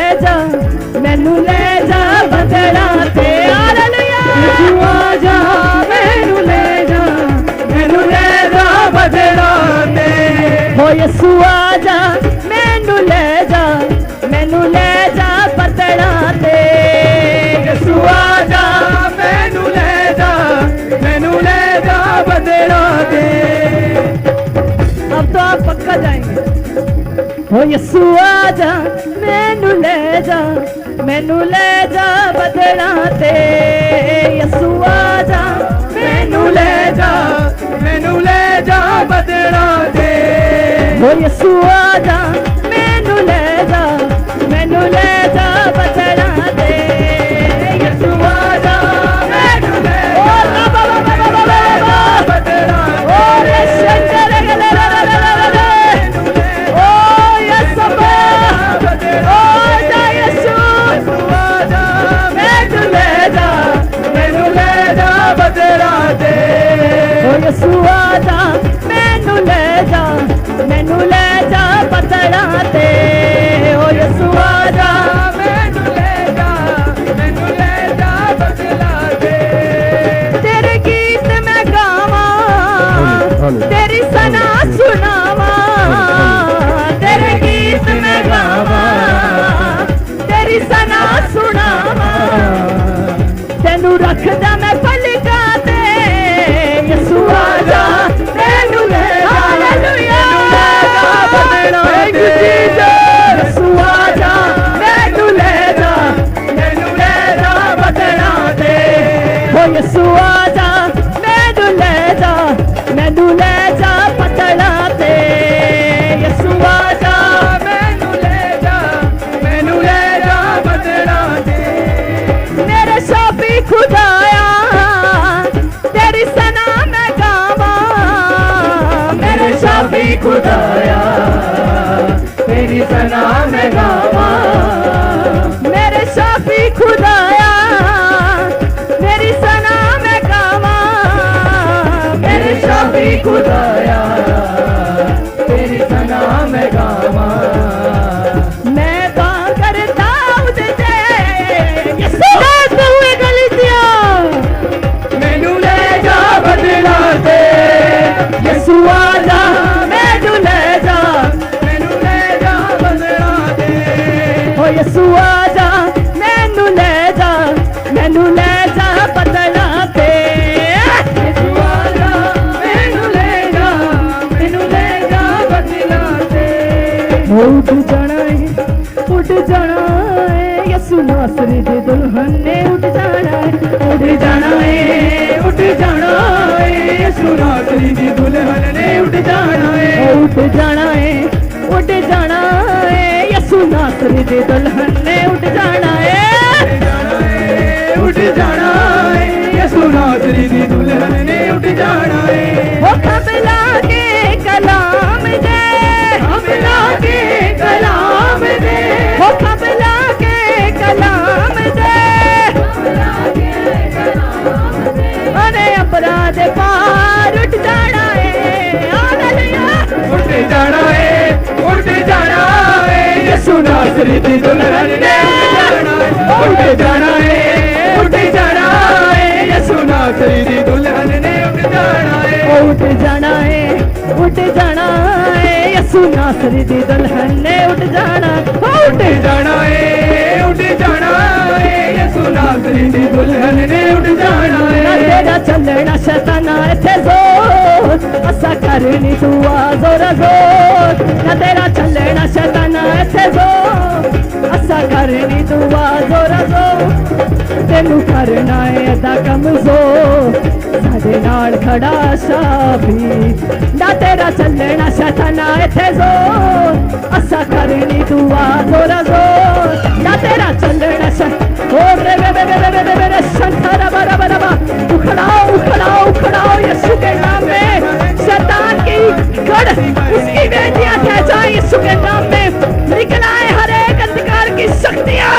जा बदला ते हालेलुया यीशु आजा मैनू ले जा बदला ते हो यीशु आजा मैनू ले जा बदला ते यीशु आजा मैनू ले जा बदला ते अब तो आप पक्का जाएंगे हो यीशु आजा मैनू ले जा बदला ते यीशु आजा मैनू ले जा बदला ते हो यीशु आजा मैनू ले जा बदला ते यीशु आजा मैनू ले बदला ओ शंकर ओ यीशु ओ जा यीशु मैनू ले जा बदला ते ओ यीशु आजा मैनू ले जा बदला ते ओ यीशु आजा रखदा मैं पलका ते यसू आजा मैनू ले जा हालेलुया बदला ते यसू आजा मैनू ले जा बदला ते ओ यसू आजा मैनू ले जा बदला ते यसू आजा मैनू ले जा बदला ते मेरे शाफी खुदाया तेरी सना मैं गावा मेरे शाफी खुदाया तेरी सना मैं गावा मेरे शाफी खुदाया तेरी सना मैं गावा मेरे शाफी खुदाया तेरी सना मैं गावा मैं बां करता उदे यसू हुए गलतियां मैनू ले जा बदला ते यसू आजा मैनू ले जा बदला ते ओ यसू आजा मैनू ले जा बदला ते यसू आजा मैनू ले जा बदला ते उठ जाना है यसू नासरी दे दुल्हन ने उठ जाना है यसू नासरी दी दुल्हन ने उठ जाना है यसू नासरी दी दुल्हन ने उठ जाना है यसू नासरी दी दुल्हन ने उठ जाना है वो खबला के कलाम दे वो खबला के कलाम दे अरे अपराध पार उठ जाना है उठ जाना है यसू नासरी दी दुल्हन ने उठ जाना है यसू नासरी दी दुल्हन ने उठ जाना है यसू नासरी दी दुल्हन ने उठ जाना यसू नासरी दी दुल्हन ने उठ जाना है तेरा चलना शैताना इत्थे जोर असा करनी दुआ जोरा जोर ना तेरा चलना शैताना इत्थे जोर असा करनी दुआ जोरा जोर तेनू करना है अदा कमजोर साडे नाल खड़ा शाफी ना तेरा चलना शैताना इत्थे जोर असा करनी दुआ जोरा जोर ना तेरा चलना उखड़ाओ यीशु के नाम में शैतान की गढ़ उसकी बेटियां कह जाए यीशु के नाम में निकल आए हर एक अंधकार की शक्तियां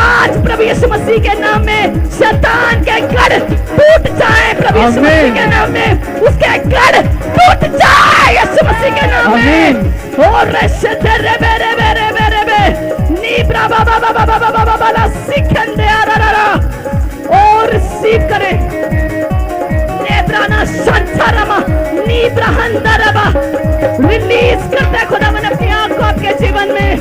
आज प्रभु यीशु मसीह के नाम में शैतान के गढ़ टूट जाए प्रभु यीशु मसीह के नाम में उसके गढ़ टूट जाए यीशु मसीह के नाम में और रे बे नी ब्राबा बाबा सिखंदे आरा और रिसीव करें नेब्राना शंतरमा नी ब्रहंदरबा रिलीज करते खुदा मन अपनी आंख को आपके जीवन में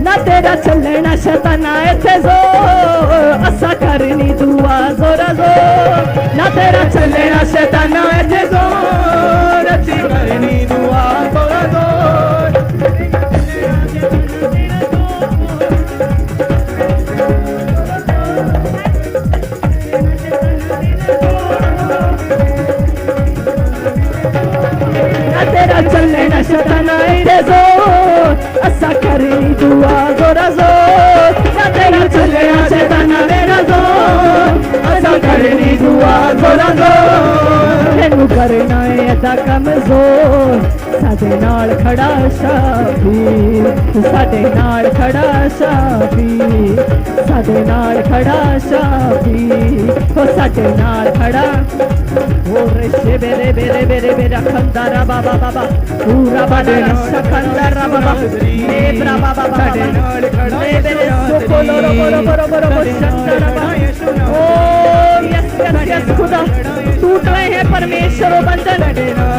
ना तेरा चलना शैताना इत्थे जोर असा करनी दुआ जोरा जोर ना तेरा चलना शैताना इत्थे जोर असी करनी दुआ जोरा जोर तेरा चलना शैताना इत्थे जोर असा करनी दुआ जोरा जोर ना तेरा चलना शैताना मेरा जोर असा करनी दुआ जोरा जोर तेनू करना है अदा कमजोर साडे नाल खड़ा शाफी साडे नाल खड़ा शाफी साडे नाल खड़ा शाफी ओ साडे नाल खड़ा ओ रे बेरे खंदारा बाबा पूरा बाडा शखंदारा बाबा ए बाबा साडे नाल खड़ा बेरे सोलो रो शंदारा बाबा ओ यस खुदा टूट रहे हैं परमेश्वर और बंधन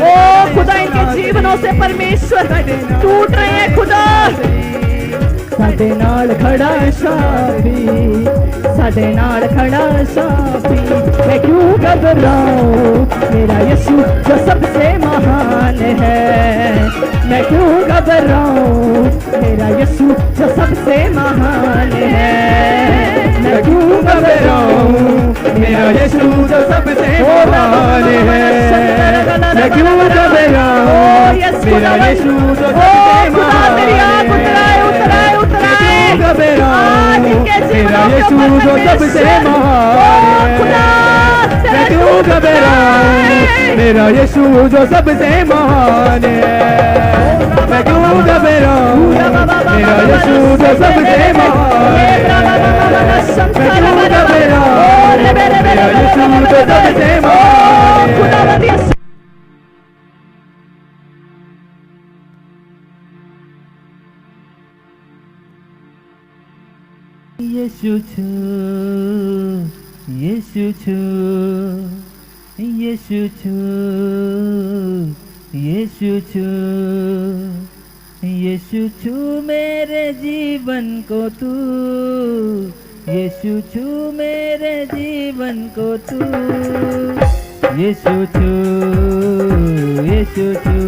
ओ खुदा इनके जीवनों से परमेश्वर टूट रहे हैं खुदा साडे नाल खड़ा शाफी, साडे नाल खड़ा शाफी। मैं क्यों घबराऊं, मेरा यीशु जो सबसे महान है। मैं क्यों घबराऊं, मेरा यीशु जो सबसे महान है। मैं क्यों घबराऊं, मेरा यीशु जो सबसे महान है। मैं क्यों घबराऊं, मेरा यीशु जो सबसे महान है। मेरा यीशु जो सबसे महान है। मैं क्यों घबराऊं, मेरा यीशु जो सबसे महान है। मैं क्यों घबराऊं, मेरा यीशु जो सबसे महान है। मैं क्यों घबराऊं, मेरा यीशु जो सबसे महान है। यीशु छू, यीशु छू, यीशु छू, यीशु छू, यीशु छू मेरे जीवन को तू, यीशु छू मेरे जीवन को तू। यीशु छू, यीशु छू,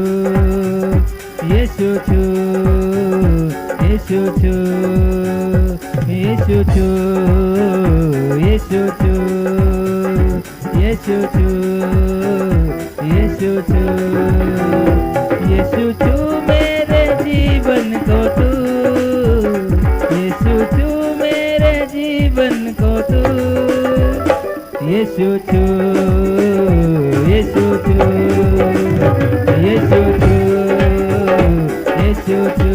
यीशु छू, यीशु छू, यीशु छू, यीशु छू, यीशु छू, यीशु छू, यीशु छू मेरे जीवन को तू, यीशु छू मेरे जीवन को तू। यीशु छू, यीशु छू, यीशु छू, यीशु छू।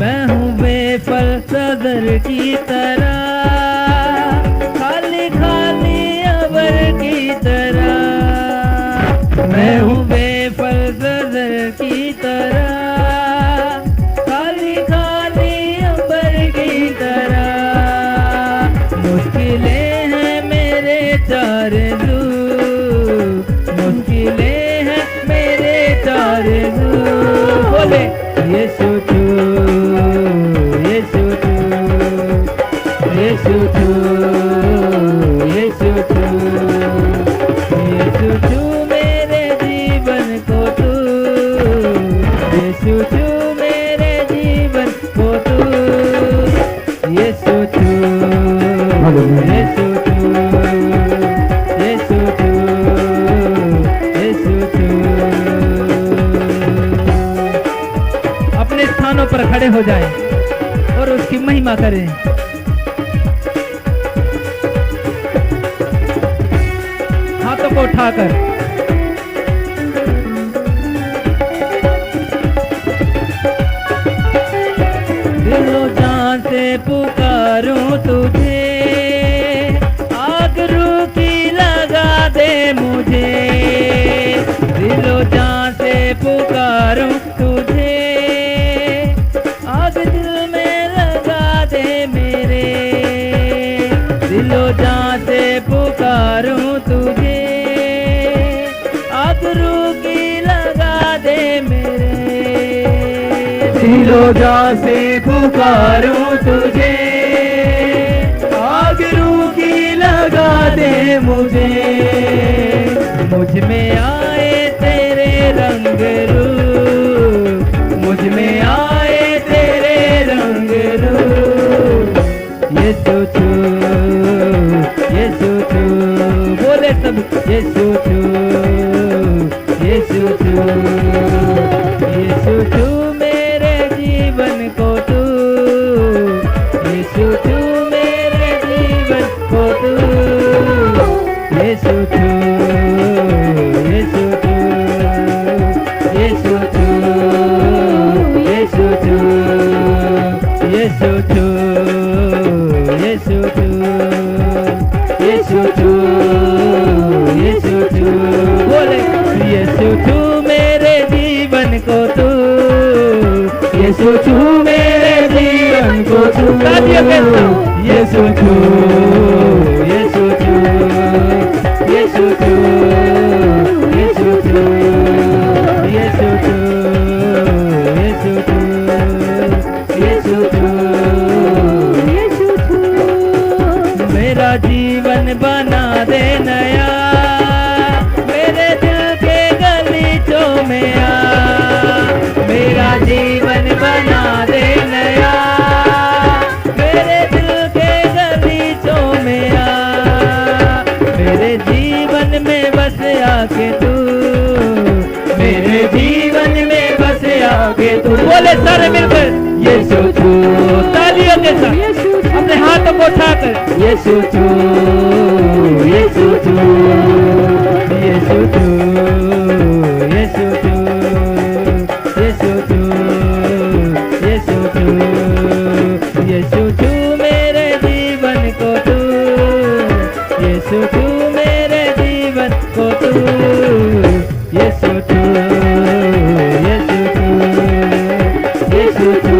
मैं हूँ बेफल सदर की तरह, खाली खाली अबर की तरह। मैं हूँ बेफल सदर की तरह, खाली खाली अबर की तरह। मुश्किलें हैं मेरे चारज़ू, मुश्किलें हैं मेरे चारज़ू। बोले यीशु छू, यीशु छू, यीशु छू, यीशु छू, यीशु छू मेरे जीवन को तू, यीशु छू मेरे जीवन को तू। यीशु छू, यीशु छू, यीशु छू, यीशु छू। अपने स्थानों पर खड़े हो जाएं और उसकी महिमा करें। हाथों को उठाकर दिलो जान से पुकारूं तुझे, आग रूखी लगा दे मुझे। दिलो जान से पुकारूं तुझे, आग दिल में लगा दे मेरे। दिलो जान से पुकारूं तुझे, आग रूखी लगा दे मेरे। दिलो जान से पुकारूं तुझे, आग रूखी लगा दे मुझे। मुझ में आए तेरे रंग रूप, मुझ में आए तेरे रंग रूप। यीशु छू, यीशु छू, बोले सब यीशु छू, यीशु छू, यीशु छू मेरे जीवन को तू, यीशु छू मेरे जीवन को तू। यीशु छू, यीशु छू, यीशु छू, यीशु छू, यीशु छू, यीशु छू, यीशु छू, यीशु छू। बोले यीशु छू मेरे जीवन को तू, यीशु छू मेरे जीवन को तू यीशु तू यीशु तू यीशु तू यीशु तू यीशु तू यीशु तू यीशु तू यीशु तू मेरा जीवन बना दे नया मेरे दिल के गलीचों में आ मेरा जीवन बना दे नया मेरे दिल के गलीचों में आ मेरे जीवन में बस आके तू मेरे जीवन में बस आके तू बोले सारे मिलकर यीशु तू तालियों के साथ अपने हाथों को उठाकर यीशु तू यीशु तू यीशु तू यीशु तू यीशु तू यीशु तू यीशु तू मेरे जीवन को तू यीशु तू मेरे जीवन को तू यीशु तू यीशु तू यीशु तू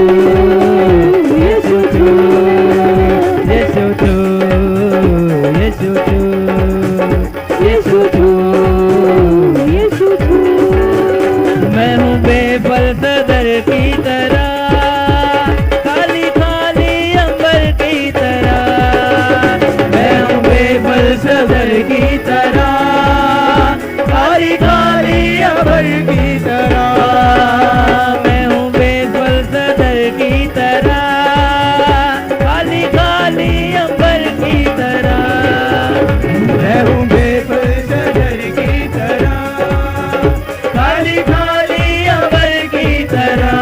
यीशु तू यीशु तू यीशु तू यीशु तू यीशु तू मैं हूँ बेफल सदर की तरह खाली खाली अंबर की तरह मैं हूँ बेफल सदर की तरह खाली खाली अंबर की तरह मैं हूँ बेफल सदर की तरह खाली खाली अंबर की तरह मैं हूँ बेफल सदर की तरह खाली खाली अंबर की तरह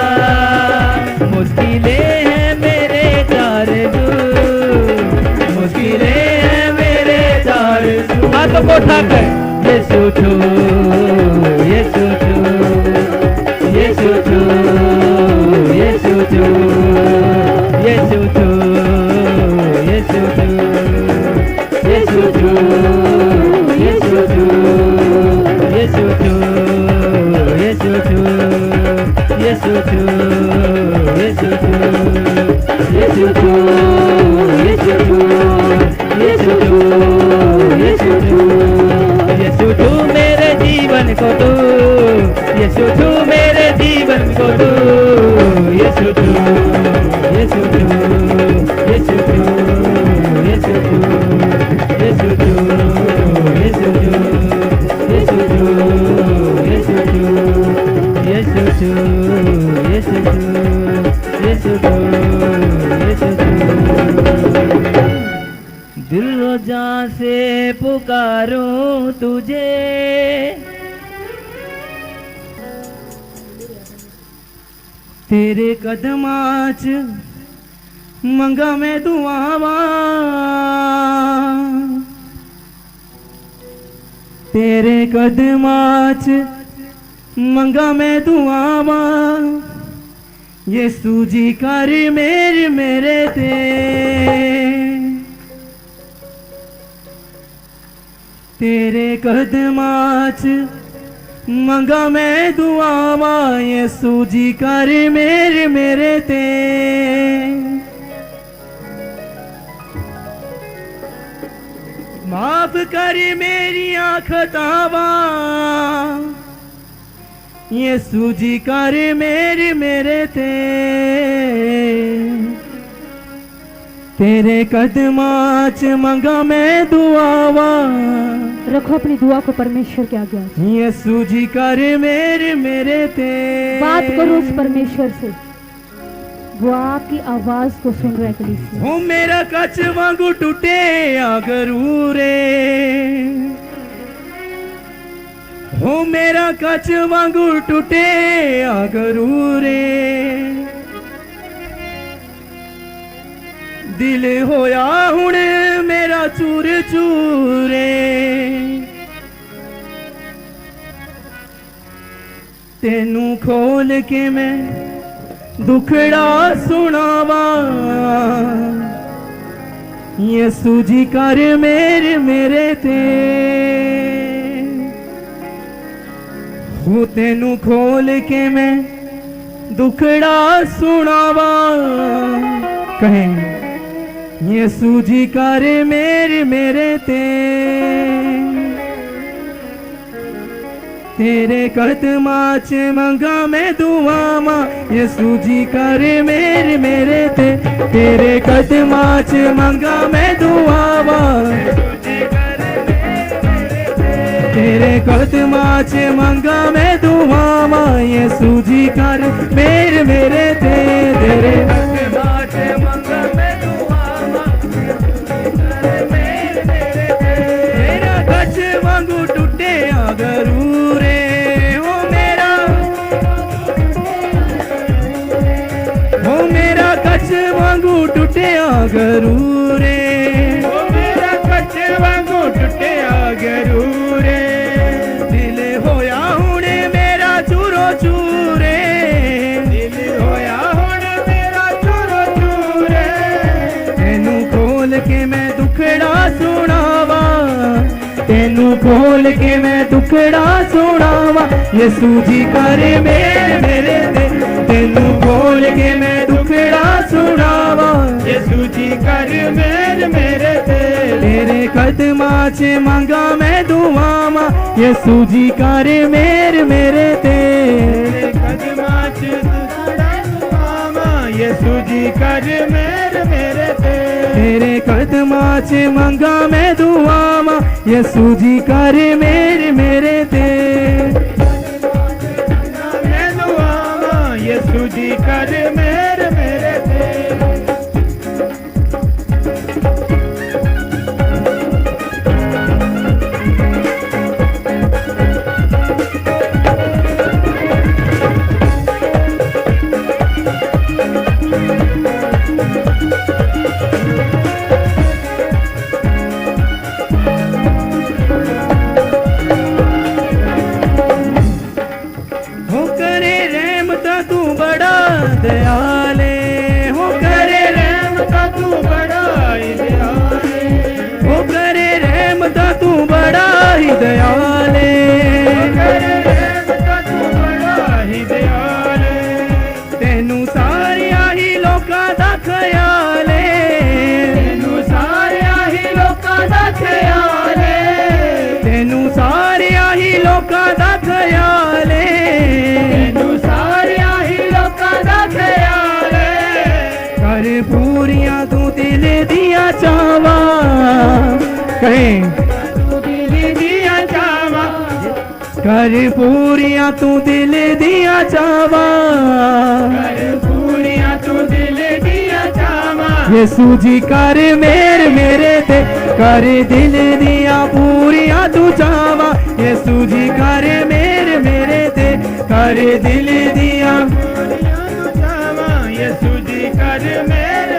मुश्किलें हैं मेरे चार मुश्किलें हैं मेरे चार हाथों को उठाकर यीशु तू यीशु तू यीशु तू यीशु तू यीशु तू यीशु तू यीशु तू यीशु तू यीशु तू यीशु तू यीशु तू यीशु तू यीशु तू यीशु तू यीशु तू यीशु तू यीशु तू मेरे जीवन को तू यीशु तू मेरे जीवन को तू यीशु तू यीशु तू यीशु तू यीशु तू यीशु तू यीशु तू यीशु तू यीशु तू यीशु तू यीशु तू यीशु तू यीशु तू दिल रोजा से पुकारूं तुझे तेरे कदमाच मंगा मैं दुआवा तेरे कदमाच मंगा मैं दुआवा यीशु जी कर मेरे ते तेरे कदमाच मंगा मैं दुआवा यीशु जी कर मेरे ते माफ कर मेरी खतावा यीशु जी कर मेरे ते तेरे कदमाच मंगा मैं दुआवा रखो अपनी दुआ को परमेश्वर के आगे यीशु जी कर मेरे ते बात करो उस परमेश्वर से वो आपकी आवाज को सुन रहा है कलीसिया वो मेरा कच वांगू टूटे आगरूरे हो मेरा कच वांगू टूटे आगरूरे दिल होया हुण मेरा चूर चूरे तेनू खोल के मैं दुखड़ा सुनावा यीशु जी कर मेरे ते वो तेनू खोल के मैं दुखड़ा सुनावा कहें यीशु जी कर मेरे तेरे कदमां च मंगा मैं दुआवां यीशु जी कर मेरे तेरे कदमां च मंगा मैं दुआवां तेरे कदमां च मंगा मैं दुआवां यीशु जी कर मेरे तेरे कदमां च मंगा मैं दुआवां तेरा कच वांगू टूटे गरूरे कच वांगू टूटिया गरूरे मेरा कच वांगू टूटिया गरूरे दिल होया हुणे मेरा चूरो चूरे दिल होया हुणे मेरा चूरो चूरे तेनू खोल के मैं दुखड़ा सुनावा तेनू खोल के मैं दुखड़ा सुनावा यीशु जी कर मेरे तेनू खोल के मैं दुखड़ा सुनावा यीशु जी कर मेरे तेरे कदमां च मंगा मैं दुआवां यीशु जी कर मेरे तेरे कदमां च दुखड़ा सुनावा यीशु जी कर मेरे तेरे कदमां च मंगा मैं दुआवां यीशु जी कर मेरे तेरे यीशु जी कर मेरे दयाले हो करे रहमता तू बड़ा ही दयाले हो करे रहमता तू बड़ा ही दयाले करे रहमता तू बड़ा ही दयाले तेनू सारिया ही लोकां दा ख्याले तेनू सारिया ही लोकां दा ख्याले तेनू सारिया ही लोकां दा ख्याले तेनू सारिया ही लोकां दा ख्याले कर पूरियां तू दिल दिया चावा कहें तू दिल दिया चावा कर पूरियां तू दिल दिया चावा कर पूरियां तू दिल दिया चावा यीशु जी कर मेरे ते कर दिल दिया पूरियां तू चावा यीशु जी कर मेरे ते कर दिल दिया यीशु जी कर मेरे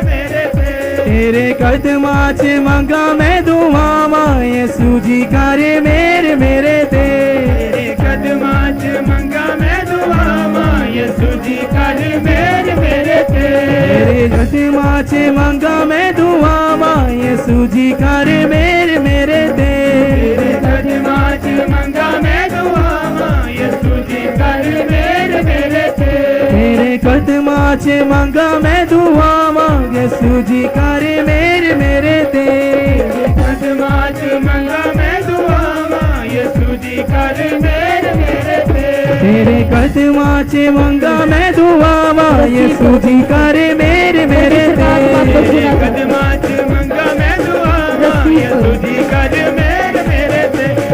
तेरे कदमां च मंगा मैं दुआवां यीशु जी कर मेरे तेरे कदमां च मंगा मैं दुआवां यीशु जी कर मेरे तेरे कदमां च मंगा मैं दुआवां यीशु जी कर मेरे तेरे कदमां च मंगा मैं दुआवां यीशु जी कर मेरे तेरे कदमां च मंगा मैं दुआवां यीशु जी कर मेरे तेरे कदमां च मंगा मैं दुआवां यीशु जी कर मेरे तेरे कदमां च मंगा मैं दुआवां यीशु जी कर मेरे तेरे कदमां च मंगा मैं दुआवां यीशु जी कर मेरे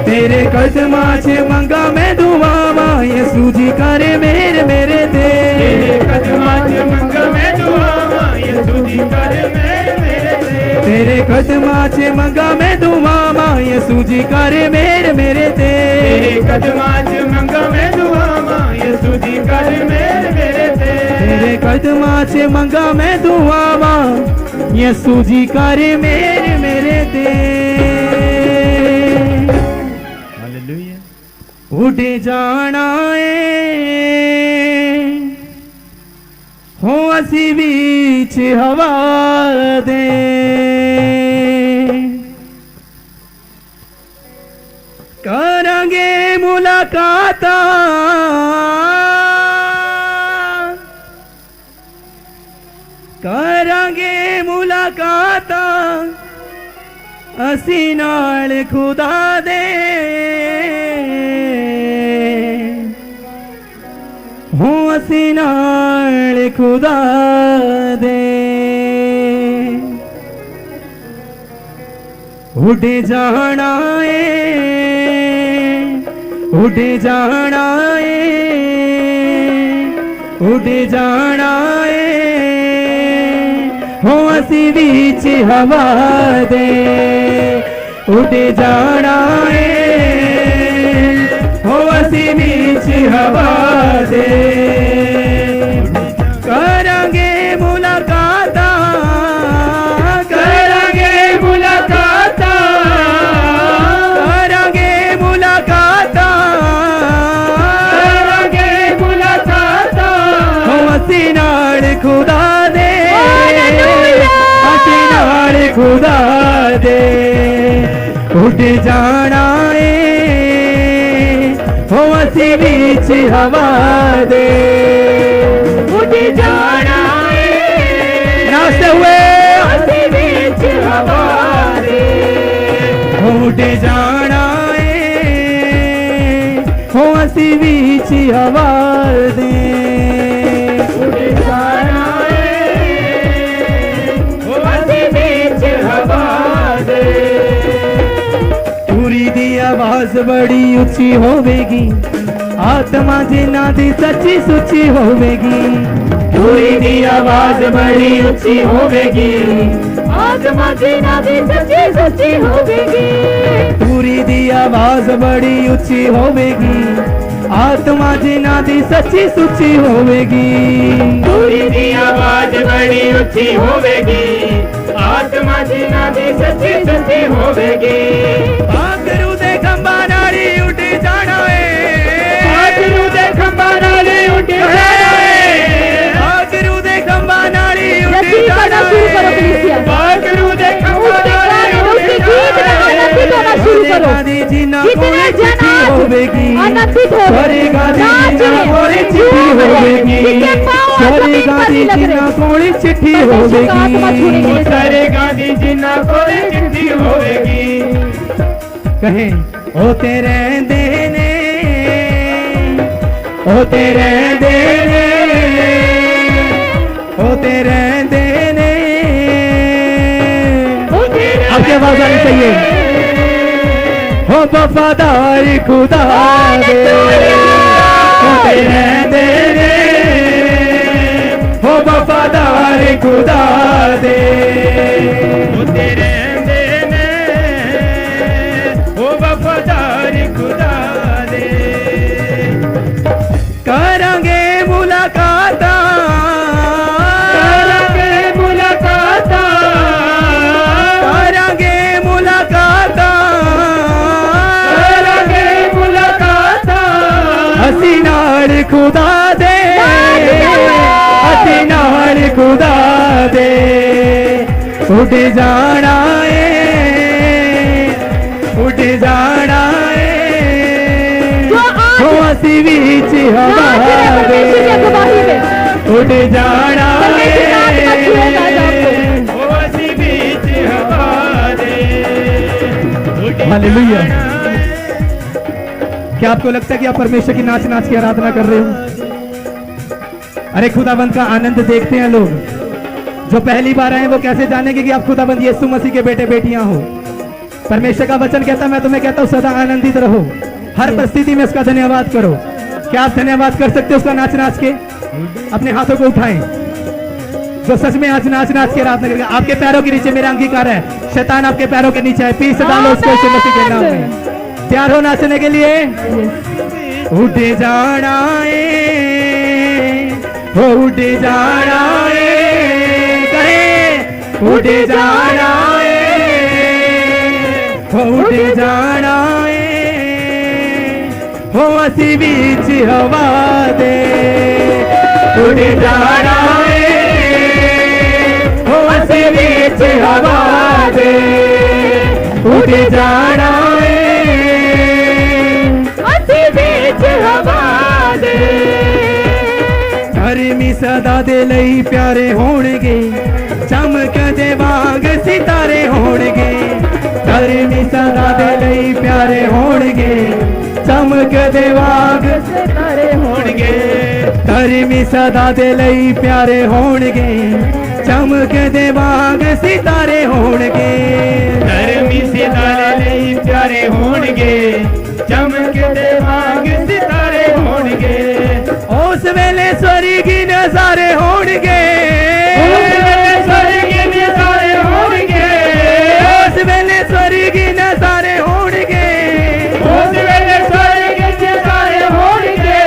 तेरे कदमां च मंगा मैं दुआवां यीशु जी कर मेरे तेरे कदमां च मंगा मैं दुआवां यीशु जी कर मेरे तेरे कदमां च मंगा मैं दुआवां यीशु जी कर मेरे तेरे कदमां च मंगा मैं दुआवां यीशु जी कर मेरे तेरे कदमां च मंगा मैं दुआवां यीशु जी कर मेरे हालेलुया उड़ जाना हो असी बीच हवा दे करांगे मुलाकात मुलाकाता असी नाल खुदा दे हो असी नाल खुदा दे उड़ जाना उड़ जाना उड़ जाना हो असी बीच हवा दे उड़ जाना हो असी बीच हवा दे करांगे मुलाकाता करांगे मुलाकाता करांगे मुलाकाता करांगे मुलाकाता हो असी नाल खुदा दे असी नाल खुदा दे उड़ जाना हो असी बीच हवा दे उड़ जाना नाचते हुए असी बीच हवा दे उड़ जाना हो असी बीच हवा दे उड़ जाना हो असी बीच हवा दे पूरी दी आवाज बड़ी ऊंची होवेगी आत्मा जिन्ना दी सच्ची सुची होवेगी पूरी दी आवाज बड़ी ऊंची होवेगी आत्मा जिन्ना दी सच्ची सुची होवेगी पूरी दी आवाज बड़ी ऊंची होवेगी आत्मा जिन्ना दी सच्ची सुची होवेगी पूरी दी आवाज बड़ी ऊंची होवेगी आत्मा जिन्ना दी सच्ची सुची होवेगी आखरू दे खंबा नाली उठ जाना है आखरू दे खंबा नाली उठ जाना है आखरू दे खंबा नाली उठ नसीब जाना करना शुरू करो कलीसिया आखरू दे खंबा नाली उठ जाना है शुरू करो जिन्ना जितने चिट्ठी होवेगी आनंदित हो करेगा जिन्ना कोई चिट्ठी होवेगी करेगा जिन्ना कोई चिट्ठी होवेगी करेगा जिन्ना कोई चिट्ठी होवेगी कहें ओ तेरे देने ओ तेरे देने ओ तेरे देने आपकी आवाज आनी चाहिए हो वफादार खुदा दे ओ तेरे देने हो वफादार खुदा दे वो तेरे देने वो वफादार खुदा दे करांगे मुलाकाता करांगे मुलाकाता करांगे मुलाकाता करांगे मुलाकाता असी नाल खुदा दे असी नाल खुदा दे उड़ जाना उड़ जाना हो असी बीच हवा दे उड़ जाना वो असी बीच हवा दे हालेलुया। क्या आपको लगता है कि आप परमेश्वर की नाच नाच की आराधना कर रहे हो? अरे खुदाबंद का आनंद देखते हैं लोग। जो पहली बार आए वो कैसे जानेंगे कि आप खुदाबंद यीशु मसीह के बेटे बेटियां हो। परमेश्वर का वचन कहता है, मैं तुम्हें कहता हूँ सदा आनंदित रहो, हर परिस्थिति में उसका धन्यवाद करो। क्या आप धन्यवाद कर सकते हो उसका नाच नाच के? अपने हाथों को उठाएं जो सच में आज नाच नाच के आराधना करेगा। आपके पैरों के नीचे मेरा अंगीकार है, शैतान आपके पैरों के नीचे है, पीस डालो उसको यीशु मसीह के नाम में। तैयार हो नाचने के लिए? उड़ जाना हो उड़ जाना कहे उड़ जाना हो उड़ जाना हो असी बीच हवा दे उड़ जाना हो असी बीच हवा दे उड़ जाना असी बीच हवा दे। धर्मी सदा दे लई प्यारे होणगे चमकदे वांग सितारे होणगे धर्मी सदा दे लई प्यारे होणगे चमकदे वांग सितारे होणगे धर्मी सदा दे लई प्यारे होणगे चमकदे वांग सितारे होणगे धर्मी सितारे लई प्यारे होणगे चमकदे वांग सितारे होणगे उस वेले स्वर्गी नजारे होणगे उस वेले स्वर्गी नजारे होणगे उस वेले स्वर्गी नजारे होणगे उस वेले स्वर्गी नजारे होणगे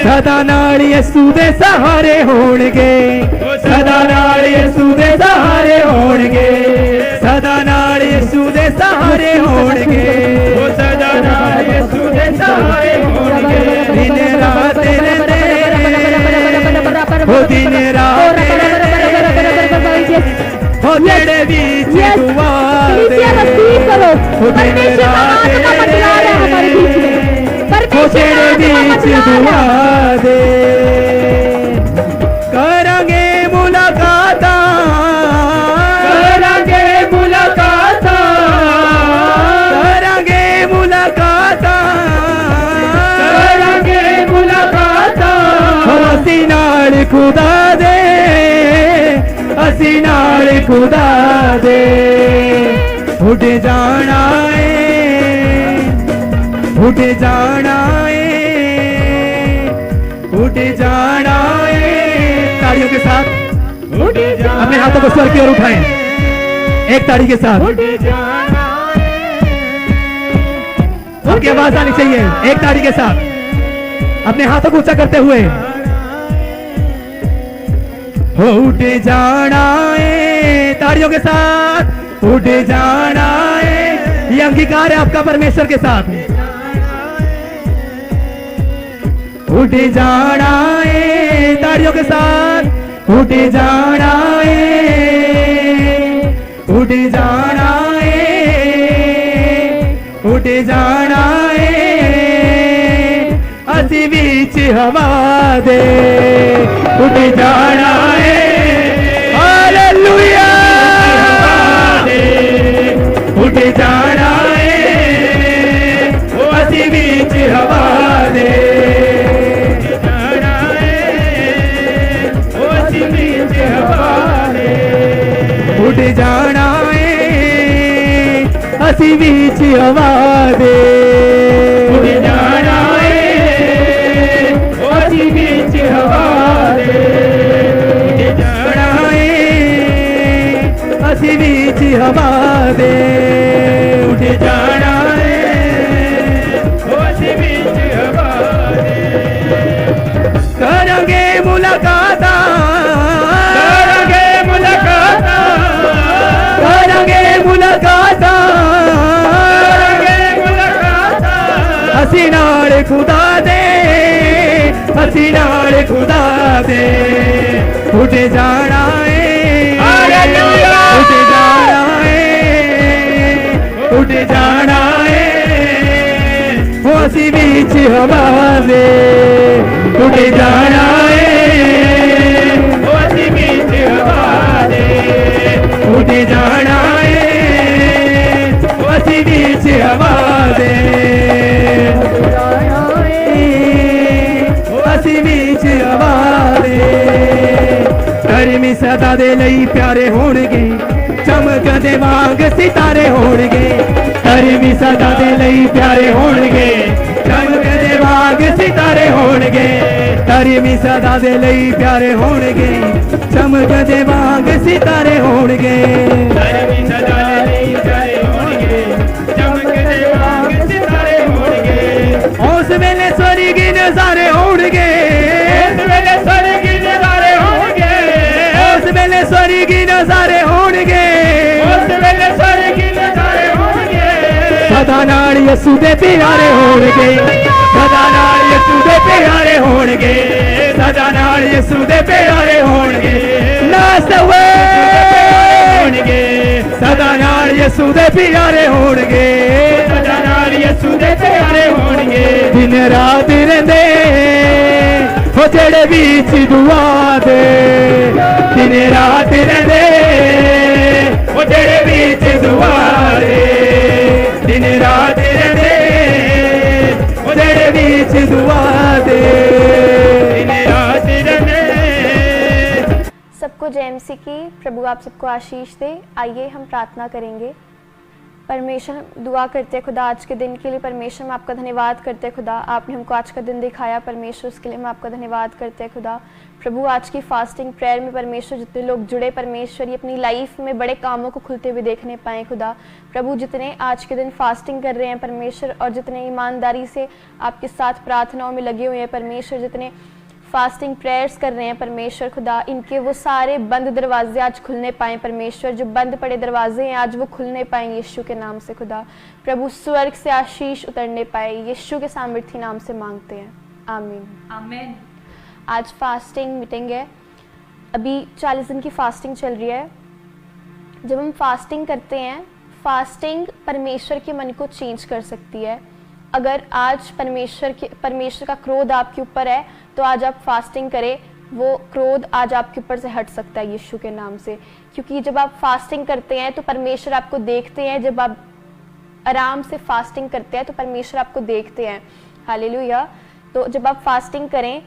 सदा नाल यसू दे सहारे होणगे सदा नाल यसू दे सहारे होणगे सदा नाल यसू दे सहारे होणगे ओ सदा नाल यसू दे सहारे होणगे दिन रात रहंदे हो दिन रात हो जेड़े बीच दुआ दे हो दिन रात हो जेड़े बीच दुआ दे करांगे मुलाकातां करांगे मुलाकातां करांगे मुलाकातां करांगे मुलाकातां ਅਸੀਂ ਨਾਲ ਖੁਦਾ ਦੇ ਅਸੀਂ ਨਾਲ ਖੁਦਾ ਦੇ ਉੱਡ ਜਾਣਾ ਏ ਉੱਡ ਜਾਣਾ ਏ उठ जाना है तालियों के साथ उठ जाना अपने हाथों को स्वर की ओर उठाएं एक ताड़ी के साथ उठ जाना आपकी आवाज आनी चाहिए एक ताड़ी के साथ अपने हाथों को ऊंचा करते हुए हो उठ जाना है ताड़ियों के साथ उठ जाना है ये अंगीकार है आपका परमेश्वर के साथ उठ जाना है ताड़ियों के साथ उठ जाना है उठ जाना है उठ जाना है असी बीच हवा दे उठ जाना है हालेलुया उठ जाना है असी बीच हवा दे उठ जाना है असी बीच हवा दे उठ जाना है असी बीच हवा दे उठ जाना है असी बीच हवा दे उठ जाना है असी बीच हवा दे करांगे मुलाकातां करांगे मुलाकातां करांगे मुलाकातां करांगे मुलाकातां ਅਸੀਂ ਨਾਲ ਖੁਦਾ ਦੇ ਅਸੀਂ ਨਾਲ ਖੁਦਾ ਦੇ ਉੱਠ ਜਾਣਾ ਏ ਹਾਲੇਲੂਇਆ ਉੱਠ ਜਾਣਾ ਏ ਉੱਠ ਜਾਣਾ ਏ ਹੋ ਅਸੀਂ ਵਿੱਚ ਹਵਾ ਦੇ ਉੱਠ ਜਾਣਾ ਏ असी बीच हवा दे ਉੱਠ ਜਾਣਾ ਏ ਅਸੀਂ ਵਿੱਚ ਹਵਾ ਦੇ ਅਸੀਂ ਵਿੱਚ ਹਵਾ ਦੇ ਧਰਮੀ ਸਦਾ ਦੇ ਲਈ ਪਿਆਰੇ ਹੋਣਗੇ ਚਮਕਦੇ ਵਾਂਗ ਸਿਤਾਰੇ ਹੋਣਗੇ ਧਰਮੀ ਸਦਾ ਦੇ ਲਈ ਪਿਆਰੇ ਹੋਣਗੇ ਚਮਕਦੇ ਵਾਂਗ ਸਿਤਾਰੇ ਹੋਣਗੇ ਧਰਮੀ ਸਦਾ ਦੇ ਲਈ ਪਿਆਰੇ ਹੋਣਗੇ ਚਮਕਦੇ ਵਾਂਗ ਸਿਤਾਰੇ ਹੋਣਗੇ धर्मी सदा लई प्यारे होणगे चमकदे वांग सितारे होणगे ਉਸ ਵੇਲੇ ਸਵਰਗੀ ਨਜ਼ਾਰੇ ਹੋਣਗੇ उस वेले स्वर्गी नजारे होणगे ਉਸ ਵੇਲੇ ਸਵਰਗੀ ਨਜ਼ਾਰੇ ਹੋਣਗੇ उस वेले स्वर्गी नजारे होणगे ਸਦਾ ਨਾਲ ਯਿਸੂ ਦੇ ਪਿਆਰੇ ਹੋਣਗੇ ਸਦਾ ਨਾਲ ਯਿਸੂ ਦੇ ਪਿਆਰੇ ਹੋਣਗੇ ਸਦਾ ਨਾਲ ਯਿਸੂ ਦੇ ਪਿਆਰੇ ਹੋਣਗੇ ਨਾਸਵੇ ਹੋਣਗੇ ਸਦਾ ਨਾਲ ਯਿਸੂ ਦੇ ਪਿਆਰੇ ਹੋਣਗੇ सदा नाल यसू दे प्यारे होणगे ਦਿਨ ਰਾਤ ਰਹਿੰਦੇ ਹੋ ਜਿਹੜੇ ਵਿੱਚ ਦੁਆ ਦੇ ਦਿਨ ਰਾਤ ਰਹਿੰਦੇ तेरे बीच दुआ दे दिन रात रहने तेरे बीच दुआ दे दिन रात रहने। सबको जय मसीह की। प्रभु आप सबको आशीष दे। आइए हम प्रार्थना करेंगे। परमेश्वर दुआ करते हैं खुदा आज के दिन के लिए। परमेश्वर हम आपका धन्यवाद करते हैं खुदा, आपने हमको आज का दिन दिखाया परमेश्वर, उसके लिए हम आपका धन्यवाद करते हैं खुदा। प्रभु आज की फास्टिंग प्रेयर में परमेश्वर जितने लोग जुड़े परमेश्वर ये अपनी लाइफ में बड़े कामों को खुलते हुए देखने पाए खुदा। प्रभु जितने आज के दिन फास्टिंग कर रहे हैं परमेश्वर और जितने ईमानदारी से आपके साथ प्रार्थनाओं में लगे हुए हैं परमेश्वर, जितने फास्टिंग प्रेयर्स कर रहे हैं परमेश्वर खुदा, इनके वो सारे बंद दरवाजे आज खुलने पाएँ परमेश्वर। जो बंद पड़े दरवाजे हैं आज वो खुलने पाएँ यीशु के नाम से खुदा। प्रभु स्वर्ग से आशीष उतरने पाए यीशु के सामर्थ्य नाम से मांगते हैं, आमीन आमीन। आज फास्टिंग मीटिंग है, अभी 40 दिन की फास्टिंग चल रही है। जब हम फास्टिंग करते हैं, फास्टिंग परमेश्वर के मन को चेंज कर सकती है। अगर आज परमेश्वर का क्रोध आपके ऊपर है तो आज आप फास्टिंग करें, वो क्रोध आज आपके ऊपर से हट सकता है यीशु के नाम से। क्योंकि जब आप फास्टिंग करते हैं तो परमेश्वर आपको देखते हैं। जब आप आराम से फास्टिंग करते हैं तो परमेश्वर आपको देखते हैं। हालेलुया। तो जब आप फास्टिंग करें,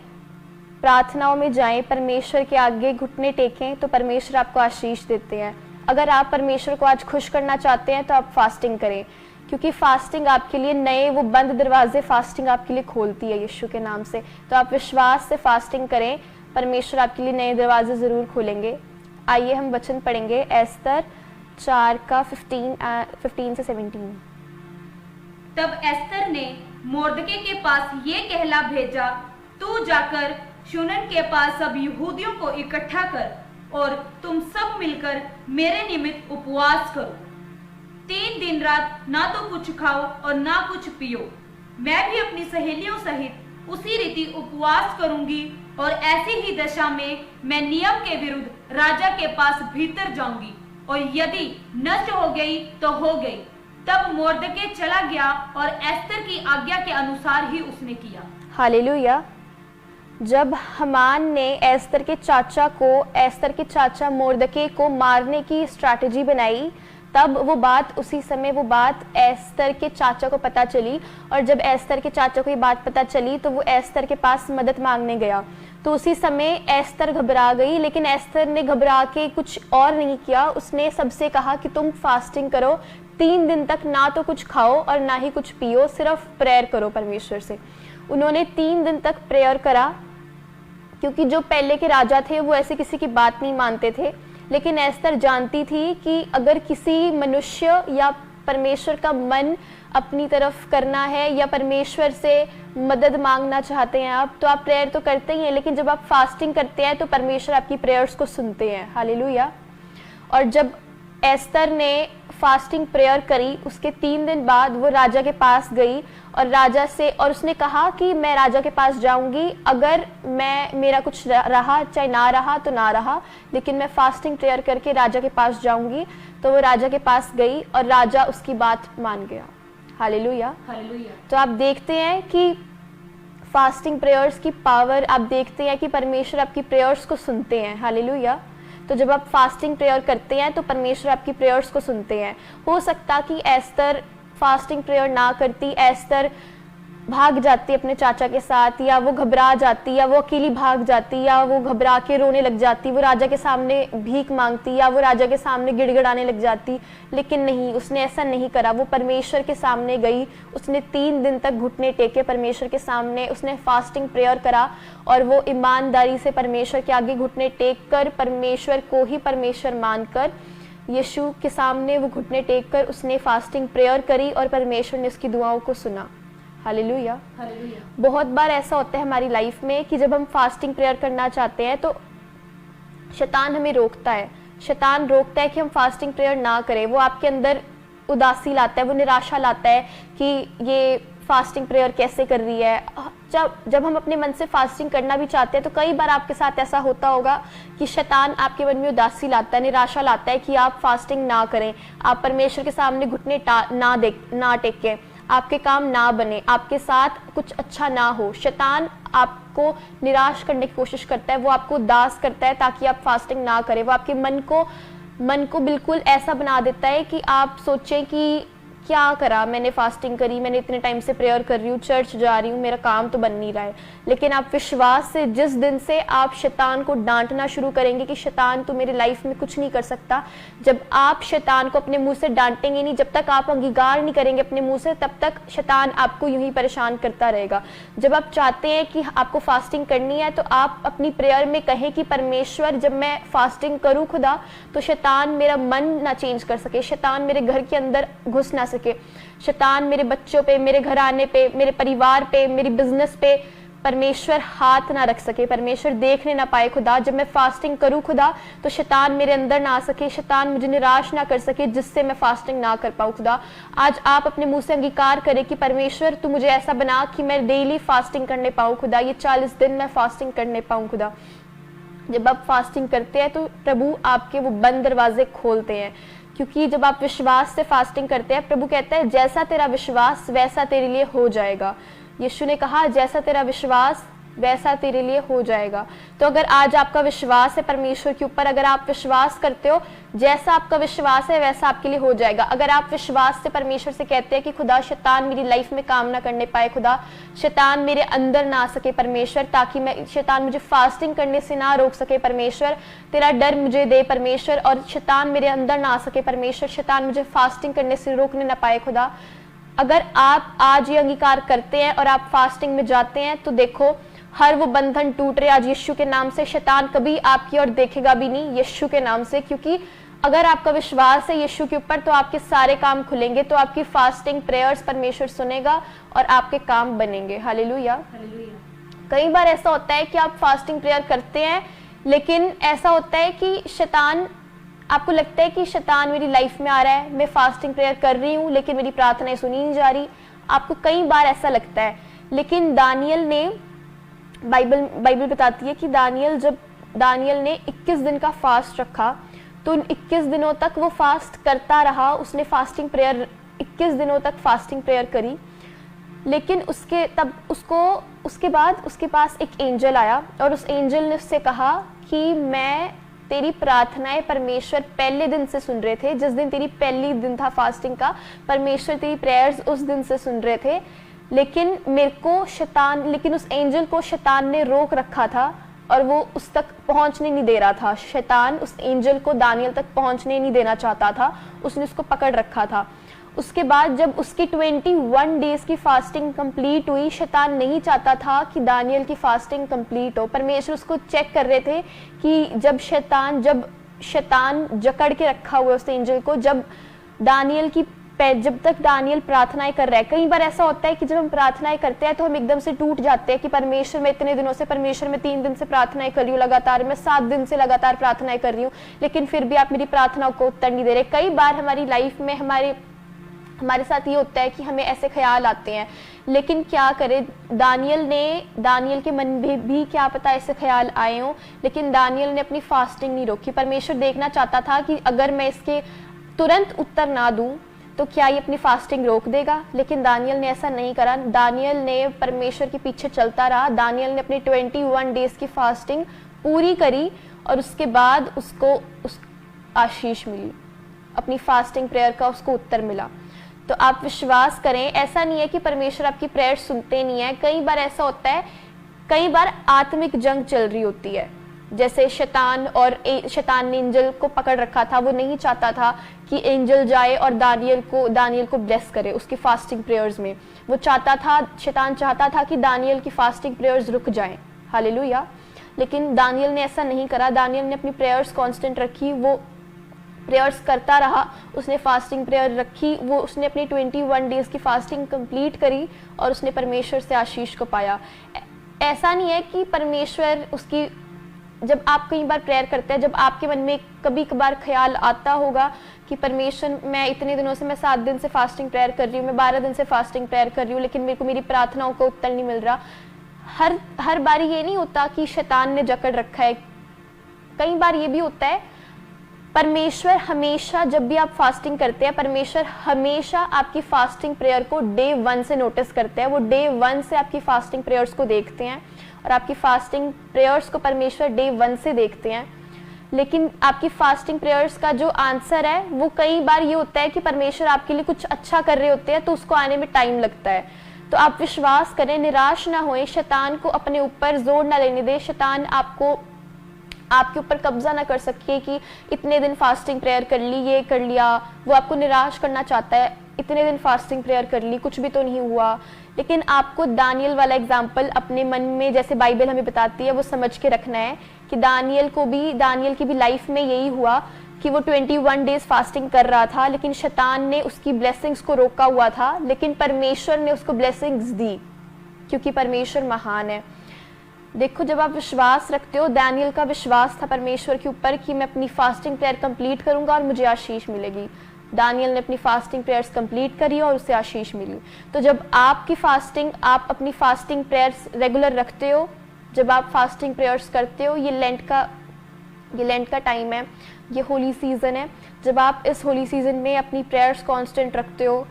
प्रार्थनाओं में जाएं, परमेश्वर के आगे घुटने टेकें तो परमेश्वर आपको आशीष देते हैं। अगर आप परमेश्वर को आज खुश करना चाहते हैं तो आप फास्टिंग करें, क्योंकि फास्टिंग आपके लिए नए वो बंद दरवाजे फास्टिंग आपके लिए खोलती है यीशु के नाम से। तो आप विश्वास से फास्टिंग करें, परमेश्वर आपके लिए नए दरवाजे ज़रूर खोलेंगे। आइए हम वचन पढ़ेंगे एस्तर 4 का 15 से 17। तब एस्तर ने मोर्दके के पास ये कहला भेजा, तू जाकर शूनन के पास सब यहूदियों को इकट्ठा कर और तुम सब मिलकर मेरे निमित्त उपवास करो। 3 दिन रात ना तो कुछ खाओ और ना कुछ पियो। मैं भी अपनी सहेलियों सहित उसी रीति उपवास करूंगी और ऐसी ही दशा में मैं नियम के विरुद्ध राजा के पास भीतर जाऊंगी, और यदि नष्ट हो गई तो हो गई। तब मोर्दके चला गया और एस्तर की आज्ञा के अनुसार ही उसने किया। हालेलुया। जब हामान ने एस्तर के चाचा मोर्दके को मारने की स्ट्रैटेजी बनाई, तब उसी समय वो बात एस्तर के चाचा को पता चली। और जब एस्तर के चाचा को ये बात पता चली तो वो एस्तर के पास मदद मांगने गया। तो उसी समय एस्तर घबरा गई, लेकिन एस्तर ने घबरा के कुछ और नहीं किया। उसने सबसे कहा कि तुम फास्टिंग करो, 3 दिन तक ना तो कुछ खाओ और ना ही कुछ पियो, सिर्फ प्रेयर करो परमेश्वर से। उन्होंने 3 दिन तक प्रेयर करा, क्योंकि जो पहले के राजा थे वो ऐसे किसी की बात नहीं मानते थे। लेकिन एस्तर जानती थी कि अगर किसी मनुष्य या परमेश्वर का मन अपनी तरफ करना है या परमेश्वर से मदद मांगना चाहते हैं आप, तो आप प्रेयर तो करते ही हैं, लेकिन जब आप फास्टिंग करते हैं तो परमेश्वर आपकी प्रेयर्स को सुनते हैं। हालेलुया। और जब एस्तर ने फास्टिंग प्रेयर करी, उसके 3 दिन बाद वो राजा के पास गई और उसने कहा कि मैं राजा के पास जाऊंगी, अगर मेरा कुछ रहा, चाहे ना रहा तो ना रहा, लेकिन मैं फास्टिंग प्रेयर करके राजा के पास जाऊंगी। तो वो राजा के पास गई और राजा उसकी बात मान गया। हालेलुया। तो आप देखते हैं कि फास्टिंग प्रेयर्स की पावर, आप देखते हैं कि परमेश्वर आपकी प्रेयर्स को सुनते हैं। हालेलुया। तो जब आप फास्टिंग प्रेयर करते हैं तो परमेश्वर आपकी प्रेयर्स को सुनते हैं। हो सकता कि एस्तर फास्टिंग प्रेयर ना करती, एस्तर भाग जाती अपने चाचा के साथ, या वो घबरा जाती, या वो अकेली भाग जाती, या वो घबरा के रोने लग जाती, वो राजा के सामने भीख मांगती, या वो राजा के सामने गिड़गिड़ाने लग जाती। लेकिन नहीं, उसने ऐसा नहीं करा। वो परमेश्वर के सामने गई, उसने 3 दिन तक घुटने टेके परमेश्वर के सामने, उसने फास्टिंग प्रेयर करा और वो ईमानदारी से परमेश्वर के आगे घुटने टेक कर, परमेश्वर को ही परमेश्वर मानकर, यीशु के सामने वो घुटने टेक कर उसने फास्टिंग प्रेयर करी और परमेश्वर ने उसकी दुआओं को सुना। हालेलुया। बहुत बार ऐसा होता है हमारी लाइफ में कि जब हम फास्टिंग प्रेयर करना चाहते हैं तो शैतान हमें रोकता है। शैतान रोकता है कि हम फास्टिंग प्रेयर ना करें। वो आपके अंदर उदासी लाता है, वो निराशा लाता है कि ये फास्टिंग प्रेयर कैसे कर रही है। जब हम अपने मन से फास्टिंग करना भी चाहते हैं तो कई बार आपके साथ ऐसा होता होगा कि शैतान आपके मन में उदासी लाता है, निराशा लाता है कि आप फास्टिंग ना करें, आप परमेश्वर के सामने घुटने ना टेकें, आपके काम ना बने, आपके साथ कुछ अच्छा ना हो। शैतान आपको निराश करने की कोशिश करता है, वो आपको उदास करता है ताकि आप फास्टिंग ना करें। वो आपके मन को मन को बिल्कुल ऐसा बना देता है कि आप सोचें कि क्या करा मैंने, फास्टिंग करी, मैंने इतने टाइम से प्रेयर कर रही हूँ, चर्च जा रही हूँ, मेरा काम तो बन नहीं रहा है। लेकिन आप विश्वास से, जिस दिन से आप शैतान को डांटना शुरू करेंगे कि शैतान तू मेरी लाइफ में कुछ नहीं कर सकता, जब आप शैतान को अपने मुंह से डांटेंगे नहीं, जब तक आप अंगीकार नहीं करेंगे अपने मुंह से, तब तक शैतान आपको यूं ही परेशान करता रहेगा। जब आप चाहते हैं कि आपको फास्टिंग करनी है तो आप अपनी प्रेयर में कहें कि परमेश्वर जब मैं फास्टिंग करूँ खुदा, तो शैतान मेरा मन ना चेंज कर सके, शैतान मेरे घर के अंदर घुस ना सके, शैतान मेरे बच्चों पे, मेरे घराने पे, मेरे परिवार पे, मेरी बिजनेस पे परमेश्वर हाथ ना रख सके, परमेश्वर देखने ना पाए खुदा। जब मैं फास्टिंग करूं खुदा तो शैतान मेरे अंदर ना आ सके, शैतान मुझे निराश ना कर सके जिससे मैं फास्टिंग ना कर पाऊं खुदा। आज आप अपने मुंह से अंगीकार करें कि परमेश्वर तू मुझे ऐसा बना कि मैं डेली फास्टिंग करने पाऊं खुदा, ये 40 दिन मैं फास्टिंग करने पाऊं खुदा। जब आप फास्टिंग करते हैं तो प्रभु आपके वो बंद दरवाजे खोलते हैं, क्योंकि जब आप विश्वास से फास्टिंग करते हैं, प्रभु कहता है जैसा तेरा विश्वास वैसा तेरे लिए हो जाएगा। यीशु ने कहा जैसा तेरा विश्वास वैसा तेरे लिए हो जाएगा। तो अगर आज आपका विश्वास है परमेश्वर के ऊपर, अगर आप विश्वास करते हो जैसा आपका विश्वास है वैसा आपके लिए हो जाएगा। अगर आप विश्वास से परमेश्वर से कहते हैं कि खुदा शैतान मेरी लाइफ में काम ना करने पाए, खुदा शैतान मेरे अंदर ना आ सके परमेश्वर, ताकि मैं शैतान मुझे फास्टिंग करने से ना रोक सके परमेश्वर, तेरा डर मुझे दे परमेश्वर, और शैतान मेरे अंदर ना आ सके परमेश्वर, शैतान मुझे फास्टिंग करने से रोकने ना पाए खुदा। अगर आप आज ये अंगीकार करते हैं और आप फास्टिंग में जाते हैं तो देखो हर वो बंधन टूट रहे आज यीशु के नाम से। शैतान कभी आपकी ओर देखेगा भी नहीं यीशु के नाम से, क्योंकि अगर आपका विश्वास है यीशु के ऊपर तो आपके सारे काम खुलेंगे, तो आपकी फास्टिंग प्रेयर्स परमेश्वर सुनेगा और आपके काम बनेंगे। हालेलुया। कई बार ऐसा होता है कि आप फास्टिंग प्रेयर करते हैं, लेकिन ऐसा होता है कि शैतान, आपको लगता है कि शैतान मेरी लाइफ में आ रहा है, मैं फास्टिंग प्रेयर कर रही हूँ लेकिन मेरी प्रार्थनाएं सुनी नहीं जा रही, आपको कई बार ऐसा लगता है। लेकिन दानियल ने, बाइबल बताती है कि जब दानियल ने 21 दिन का फास्ट रखा तो उन 21 दिनों तक वो फास्ट करता रहा, उसने फास्टिंग प्रेयर 21 दिनों तक फास्टिंग प्रेयर करी। लेकिन उसके बाद उसके पास एक एंजल आया और उस एंजल ने उससे कहा कि मैं तेरी प्रार्थनाएं परमेश्वर पहले दिन से सुन रहे थे, जिस दिन तेरी पहली दिन था फास्टिंग का, परमेश्वर तेरी प्रेयर्स उस दिन से सुन रहे थे, लेकिन उस एंजल को शैतान ने रोक रखा था और वो उस तक पहुंचने नहीं दे रहा था। शैतान उस एंजल को दानियल तक पहुंचने नहीं देना चाहता था, उसने उसको पकड़ रखा था। उसके बाद जब उसकी 21 डेज की फास्टिंग कंप्लीट हुई, शैतान नहीं चाहता था कि दानियल की फास्टिंग कंप्लीट हो। परमेश्वर उसको चेक कर रहे थे कि जब शैतान जकड़ के रखा हुआ उस एंजल को, जब तक दानियल प्रार्थनाएं कर रहा है। कई बार ऐसा होता है कि जब हम प्रार्थनाएं करते हैं तो हम एकदम से टूट जाते हैं कि परमेश्वर मैं इतने दिनों से, परमेश्वर मैं 3 दिन से प्रार्थनाएं कर रही हूँ लगातार, मैं 7 दिन से लगातार प्रार्थनाएं कर रही हूँ, लेकिन फिर भी आप मेरी प्रार्थनाओं को उत्तर नहीं दे रहे। कई बार हमारी लाइफ में हमारे साथ ये होता है कि हमें ऐसे ख्याल आते हैं, लेकिन क्या करें, दानियल के मन में भी क्या पता ऐसे ख्याल आए हों, लेकिन दानियल ने अपनी फास्टिंग नहीं रोकी। परमेश्वर देखना चाहता था कि अगर मैं इसके तुरंत उत्तर ना दूं तो क्या ये अपनी फास्टिंग रोक देगा, लेकिन दानियल ने ऐसा नहीं करा। दानियल ने परमेश्वर के पीछे चलता रहा। दानियल ने अपनी 21 डेज की फास्टिंग पूरी करी और उसके बाद उसको आशीष मिली, अपनी फास्टिंग प्रेयर का उसको उत्तर मिला। तो आप विश्वास करें, ऐसा नहीं है कि परमेश्वर आपकी प्रेयर सुनते नहीं है। कई बार ऐसा होता है, कई बार आत्मिक जंग चल रही होती है, जैसे शैतान ने एंजल को पकड़ रखा था। वो नहीं चाहता था कि एंजल जाए और दानियल को ब्लेस करे उसकी फास्टिंग प्रेयर्स में। वो शैतान चाहता था कि दानियल की फास्टिंग प्रेयर्स रुक जाएं। हालेलुया। लेकिन दानियल ने ऐसा नहीं करा। दानियल ने अपनी प्रेयर्स कांस्टेंट रखी, वो प्रेयर्स करता रहा, उसने फास्टिंग प्रेयर रखी, उसने अपनी 21 डेज की फास्टिंग कंप्लीट करी और उसने परमेश्वर से आशीष को पाया। ऐसा नहीं है कि परमेश्वर उसकी, जब आप कई बार प्रेयर करते हैं, जब आपके मन में कभी कभार ख्याल आता होगा कि परमेश्वर मैं इतने दिनों से, मैं 7 दिन से फास्टिंग प्रेयर कर रही हूँ, मैं 12 दिन से फास्टिंग प्रेयर कर रही हूँ, लेकिन मेरे को मेरी प्रार्थनाओं का उत्तर नहीं मिल रहा। हर बारी ये नहीं होता कि शैतान ने जकड़ रखा है। कई बार ये भी होता है, परमेश्वर हमेशा, जब भी आप फास्टिंग करते हैं, परमेश्वर हमेशा आपकी फास्टिंग प्रेयर को डे 1 से नोटिस करते हैं। वो डे 1 से आपकी फास्टिंग प्रेयर्स को देखते हैं और आपकी फास्टिंग प्रेयर्स को परमेश्वर डे 1 से देखते हैं। लेकिन आपकी फास्टिंग प्रेयर्स का जो आंसर है वो कई बार ये होता है कि परमेश्वर आपके लिए कुछ अच्छा कर रहे होते हैं तो उसको आने में टाइम लगता है। तो आप विश्वास करें, निराश ना होएं, शैतान को अपने ऊपर जोर ना लेने दें, शैतान आपके ऊपर कब्जा ना कर सके कि इतने दिन फास्टिंग प्रेयर कर ली, ये कर लिया। वो आपको निराश करना चाहता है, इतने दिन फास्टिंग प्रेयर कर ली, कुछ भी तो नहीं हुआ। लेकिन आपको दानियल वाला एग्जाम्पल अपने मन में, जैसे बाइबल हमें बताती है, वो समझ के रखना है कि दानियल की भी लाइफ में यही हुआ कि वो 21 डेज फास्टिंग कर रहा था, लेकिन शैतान ने उसकी ब्लेसिंग्स को रोका हुआ था, लेकिन परमेश्वर ने उसको ब्लेसिंग्स दी, क्योंकि परमेश्वर महान है। देखो, जब आप विश्वास रखते हो, दानियल का विश्वास था परमेश्वर के ऊपर कि मैं अपनी फास्टिंग प्रेयर कंप्लीट करूंगा और मुझे आशीष मिलेगी। दानियल ने अपनी फास्टिंग प्रेयर्स कंप्लीट करी और उसे आशीष मिली। तो जब आप अपनी फास्टिंग प्रेयर्स रेगुलर रखते हो, जब आप फास्टिंग प्रेयर्स करते हो, ये लेंट का टाइम है, ये होली सीजन है, जब आप इस होली सीजन में अपनी प्रेयर्स कांस्टेंट रखते हो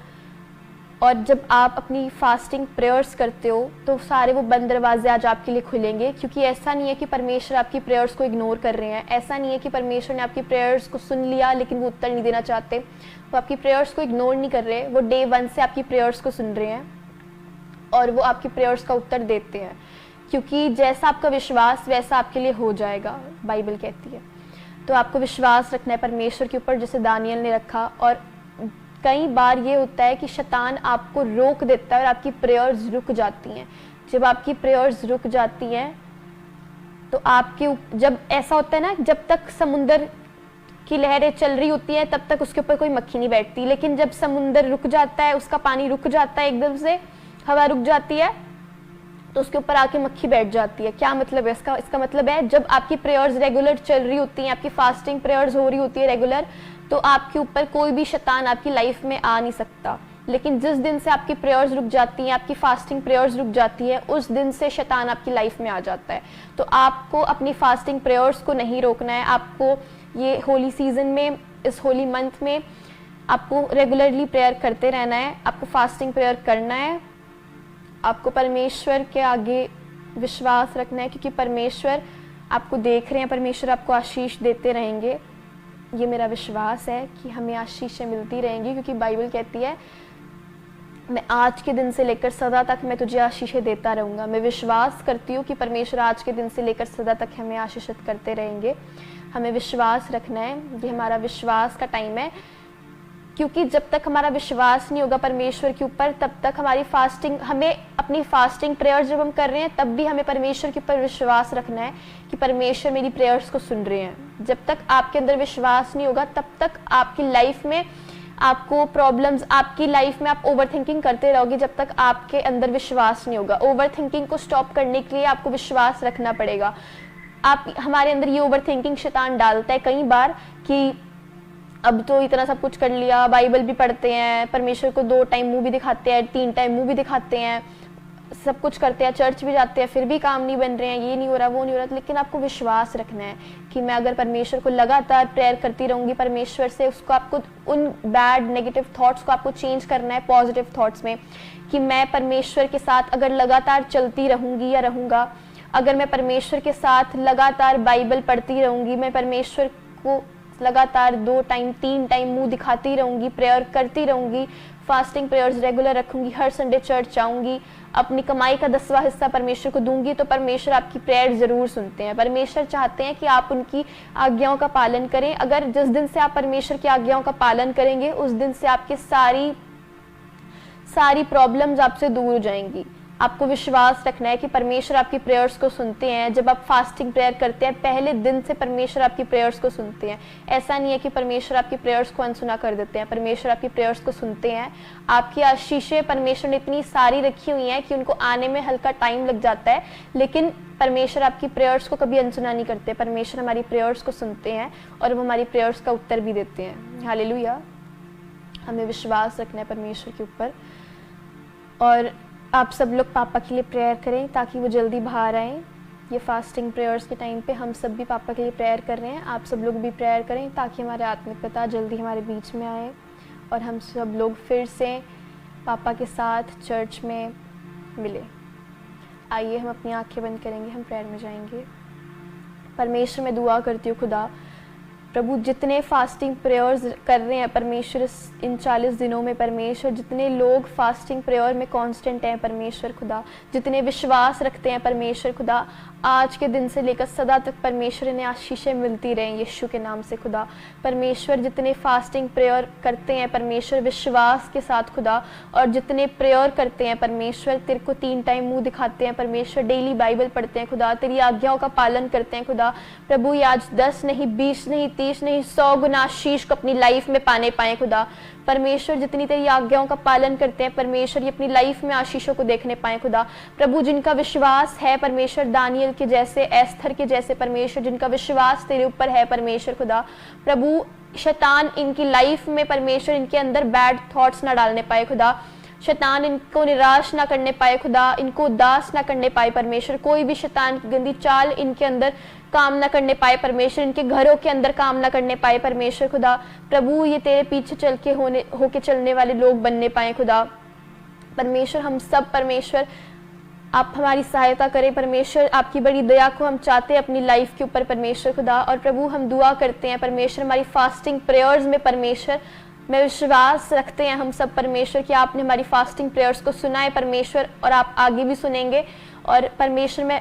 और जब आप अपनी फास्टिंग प्रेयर्स करते हो तो सारे वो बंद दरवाजे आज आपके लिए खुलेंगे। क्योंकि ऐसा नहीं है कि परमेश्वर आपकी प्रेयर्स को इग्नोर कर रहे हैं, ऐसा नहीं है कि परमेश्वर ने आपकी प्रेयर्स को सुन लिया लेकिन वो उत्तर नहीं देना चाहते। वो आपकी प्रेयर्स को इग्नोर नहीं कर रहे, वो डे 1 से आपकी प्रेयर्स को सुन रहे हैं और वो आपकी प्रेयर्स का उत्तर देते हैं, क्योंकि जैसा आपका विश्वास वैसा आपके लिए हो जाएगा, बाइबल कहती है। तो आपको विश्वास रखना है परमेश्वर के ऊपर, जैसे दानियल ने रखा। और कई बार ये होता है कि शैतान आपको रोक देता है और आपकी प्रेयर्स रुक जाती हैं। जब आपकी प्रेयर्स रुक जाती हैं तो जब ऐसा होता है ना, जब तक समुंदर की लहरें चल रही होती हैं तब तक उसके ऊपर कोई मक्खी नहीं बैठती, लेकिन जब समुंदर रुक जाता है, उसका पानी रुक जाता है, एकदम से हवा रुक जाती है तो उसके ऊपर आके मक्खी बैठ जाती है। क्या मतलब है इसका मतलब है, जब आपकी प्रेयर्स रेगुलर चल रही होती हैं, आपकी फास्टिंग प्रेयर्स हो रही होती है रेगुलर, तो आपके ऊपर कोई भी शैतान आपकी लाइफ में आ नहीं सकता। लेकिन जिस दिन से आपकी प्रेयर्स रुक जाती हैं, आपकी फास्टिंग प्रेयर्स रुक जाती है, उस दिन से शैतान आपकी लाइफ में आ जाता है। तो आपको अपनी फास्टिंग प्रेयर्स को नहीं रोकना है। आपको ये होली सीजन में, इस होली मंथ में आपको रेगुलरली प्रेयर करते रहना है, आपको फास्टिंग प्रेयर करना है, आपको परमेश्वर के आगे विश्वास रखना है, क्योंकि परमेश्वर आपको देख रहे हैं, परमेश्वर आपको आशीष देते रहेंगे। ये मेरा विश्वास है कि हमें आशीषें मिलती रहेंगी, क्योंकि बाइबल कहती है मैं आज के दिन से लेकर सदा तक मैं तुझे आशीषें देता रहूँगा। मैं विश्वास करती हूँ कि परमेश्वर आज के दिन से लेकर सदा तक हमें आशीषित करते रहेंगे। हमें विश्वास रखना है, ये हमारा विश्वास का टाइम है, क्योंकि जब तक हमारा विश्वास नहीं होगा परमेश्वर के ऊपर, तब तक हमें अपनी फास्टिंग प्रेयर्स जब हम कर रहे हैं तब भी हमें परमेश्वर के ऊपर विश्वास रखना है कि परमेश्वर मेरी प्रेयर्स को सुन रहे हैं। जब तक आपके अंदर विश्वास नहीं होगा तब तक आपकी लाइफ में आपको प्रॉब्लम्स, आपकी लाइफ में आप ओवर थिंकिंग करते रहोगे, जब तक आपके अंदर विश्वास नहीं होगा। ओवर थिंकिंग को स्टॉप करने के लिए आपको विश्वास रखना पड़ेगा। हमारे अंदर ये ओवर थिंकिंग शैतान डालता है कई बार कि अब तो इतना सब कुछ कर लिया, बाइबल भी पढ़ते हैं, परमेश्वर को 2 टाइम मुंह भी दिखाते हैं, 3 टाइम मुंह भी दिखाते हैं, सब कुछ करते हैं, चर्च भी जाते हैं, फिर भी काम नहीं बन रहे हैं, ये नहीं हो रहा, वो नहीं हो रहा। लेकिन आपको विश्वास रखना है कि मैं अगर परमेश्वर को लगातार प्रेयर करती रहूंगी, परमेश्वर से उसको, आपको उन बैड नेगेटिव थॉट्स को आपको चेंज करना है पॉजिटिव थॉट्स में, कि मैं परमेश्वर के साथ अगर लगातार चलती रहूंगी या रहूंगा, अगर मैं परमेश्वर के साथ लगातार बाइबल पढ़ती रहूंगी, मैं परमेश्वर को लगातार 2 टाइम 3 टाइम मुंह दिखाती रहूंगी, प्रेयर करती रहूंगी, फास्टिंग प्रेयर्स रेगुलर रखूंगी, हर संडे चर्च जाऊंगी, अपनी कमाई का 10वां हिस्सा परमेश्वर को दूंगी, तो परमेश्वर आपकी प्रेयर जरूर सुनते हैं। परमेश्वर चाहते हैं कि आप उनकी आज्ञाओं का पालन करें। अगर जिस दिन से आप परमेश्वर की आज्ञाओं का पालन करेंगे, उस दिन से आपकी सारी प्रॉब्लम्स आपसे दूर हो जाएंगी। आपको विश्वास रखना है कि परमेश्वर आपकी प्रेयर्स को सुनते हैं। जब आप फास्टिंग प्रेयर करते हैं, पहले दिन से परमेश्वर आपकी प्रेयर्स को सुनते हैं। ऐसा नहीं है कि परमेश्वर आपकी प्रेयर्स को अनसुना कर देते हैं, परमेश्वर आपकी प्रेयर्स को सुनते हैं। आपकी आशीषें परमेश्वर ने इतनी सारी रखी हुई हैं कि उनको आने में हल्का टाइम लग जाता है, लेकिन परमेश्वर आपकी प्रेयर्स को कभी अनसुना नहीं करते। परमेश्वर हमारी प्रेयर्स को सुनते हैं और वो हमारी प्रेयर्स का उत्तर भी देते हैं। हालेलुया। हमें विश्वास रखना है परमेश्वर के ऊपर। और आप सब लोग पापा के लिए प्रेयर करें ताकि वो जल्दी बाहर आएँ। ये फास्टिंग प्रेयर्स के टाइम पे हम सब भी पापा के लिए प्रेयर कर रहे हैं। आप सब लोग भी प्रेयर करें ताकि हमारे आत्मिक पिता जल्दी हमारे बीच में आए और हम सब लोग फिर से पापा के साथ चर्च में मिले। आइए हम अपनी आंखें बंद करेंगे, हम प्रेयर में जाएंगे। परमेश्वर, मैं दुआ करती हूँ खुदा, प्रभु जितने फास्टिंग प्रेयर्स कर रहे हैं परमेश्वर इन 40 दिनों में परमेश्वर, जितने लोग फास्टिंग प्रेयर में कांस्टेंट हैं परमेश्वर खुदा, जितने विश्वास रखते हैं परमेश्वर खुदा, आज के दिन से लेकर सदा तक परमेश्वर इन्हें आशीषें मिलती रहें यीशु के नाम से खुदा। परमेश्वर जितने फास्टिंग प्रेयर करते हैं परमेश्वर विश्वास के साथ खुदा, और जितने प्रेयर करते हैं परमेश्वर तेरे को 3 टाइम मुंह दिखाते हैं परमेश्वर, डेली बाइबल पढ़ते हैं खुदा, तेरी आज्ञाओं का पालन करते हैं खुदा प्रभु, ये आज 10 नहीं 20 नहीं 30 नहीं 100 गुना आशीष को अपनी लाइफ में पाने पाए खुदा परमेश्वर। जितनी तेरी आज्ञाओं का पालन करते हैं परमेश्वर ये अपनी लाइफ में आशीषों को देखने पाए खुदा प्रभु। जिनका विश्वास है परमेश्वर दानियल के जैसे, एस्थर के जैसे परमेश्वर, जिनका विश्वास तेरे ऊपर है परमेश्वर खुदा प्रभु, शैतान इनकी लाइफ में परमेश्वर इनके अंदर बैड थॉट्स ना डालने पाए खुदा, शैतान इनको निराश ना करने पाए खुदा, इनको उदास ना करने पाए परमेश्वर, कोई भी शैतान की गंदी चाल इनके अंदर काम ना करने पाए परमेश्वर, इनके घरों के अंदर काम ना करने पाए परमेश्वर खुदा प्रभु। ये तेरे पीछे चल के होके चलने वाले लोग बनने पाए खुदा परमेश्वर। हम सब परमेश्वर आप हमारी सहायता करें परमेश्वर, आपकी बड़ी दया को हम चाहते हैं अपनी लाइफ के ऊपर परमेश्वर खुदा। और प्रभु हम दुआ करते हैं परमेश्वर हमारी फास्टिंग प्रेयर्स में परमेश्वर मैं विश्वास रखते हैं हम सब परमेश्वर कि आपने हमारी फास्टिंग प्रेयर्स को सुना है परमेश्वर, और आप आगे भी सुनेंगे। और परमेश्वर में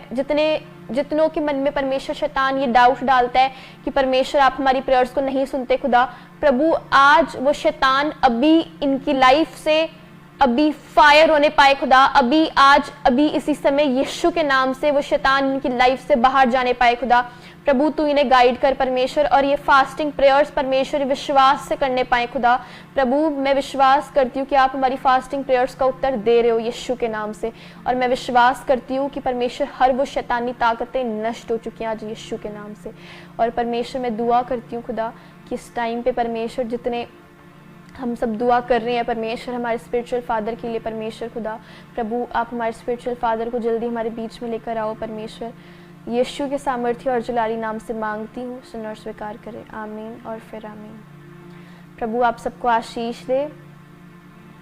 जितनों के मन में परमेश्वर शैतान ये डाउट डालता है कि परमेश्वर आप हमारी प्रेयर्स को नहीं सुनते खुदा प्रभु, आज वो शैतान अभी इनकी लाइफ से अभी फायर होने पाए खुदा, अभी इसी समय यीशु के नाम से वो शैतान इनकी लाइफ से बाहर जाने पाए खुदा प्रभु। तू इन्हें गाइड कर परमेश्वर, और ये फास्टिंग प्रेयर्स परमेश्वर विश्वास से करने पाए खुदा प्रभु। मैं विश्वास करती हूँ कि आप हमारी फास्टिंग प्रेयर्स का उत्तर दे रहे हो यीशु के नाम से, और मैं विश्वास करती हूँ कि परमेश्वर हर वो शैतानी ताकतें नष्ट हो चुकी हैं आज यीशु के नाम से। और परमेश्वर मैं दुआ करती हूँ खुदा कि इस टाइम पे परमेश्वर जितने हम सब दुआ कर रहे हैं परमेश्वर हमारे स्पिरिचुअल फादर के लिए परमेश्वर खुदा प्रभु, आप हमारे स्पिरिचुअल फादर को जल्दी हमारे बीच में लेकर आओ परमेश्वर। यीशु के सामर्थ्य और जलाली नाम से मांगती हूँ, सुन और स्वीकार करें, आमीन और फिर आमीन। प्रभु आप सबको आशीष दे,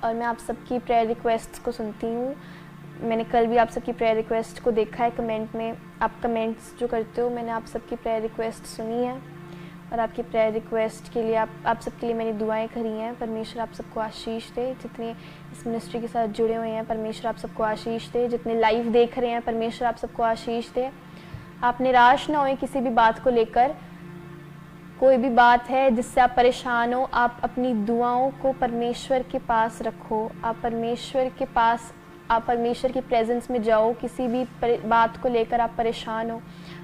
और मैं आप सबकी प्रेयर रिक्वेस्ट को सुनती हूँ। मैंने कल भी आप सबकी प्रेयर रिक्वेस्ट को देखा है कमेंट में, आप कमेंट्स जो करते हो मैंने आप सबकी प्रेयर रिक्वेस्ट सुनी है, और आपकी प्रेयर रिक्वेस्ट के लिए आप सबके लिए मैंने दुआएं करी हैं। परमेश्वर आप सबको आशीष दे, जितने इस मिनिस्ट्री के साथ जुड़े हुए हैं परमेश्वर आप सबको आशीष दे, जितने लाइव देख रहे हैं परमेश्वर आप सबको आशीष दे। आप निराश ना होएं किसी भी बात को लेकर, कोई भी बात है जिससे आप परेशान हो, आप अपनी दुआओं को परमेश्वर के पास रखो, आप परमेश्वर की प्रेजेंस में जाओ। किसी भी बात को लेकर आप परेशान हो,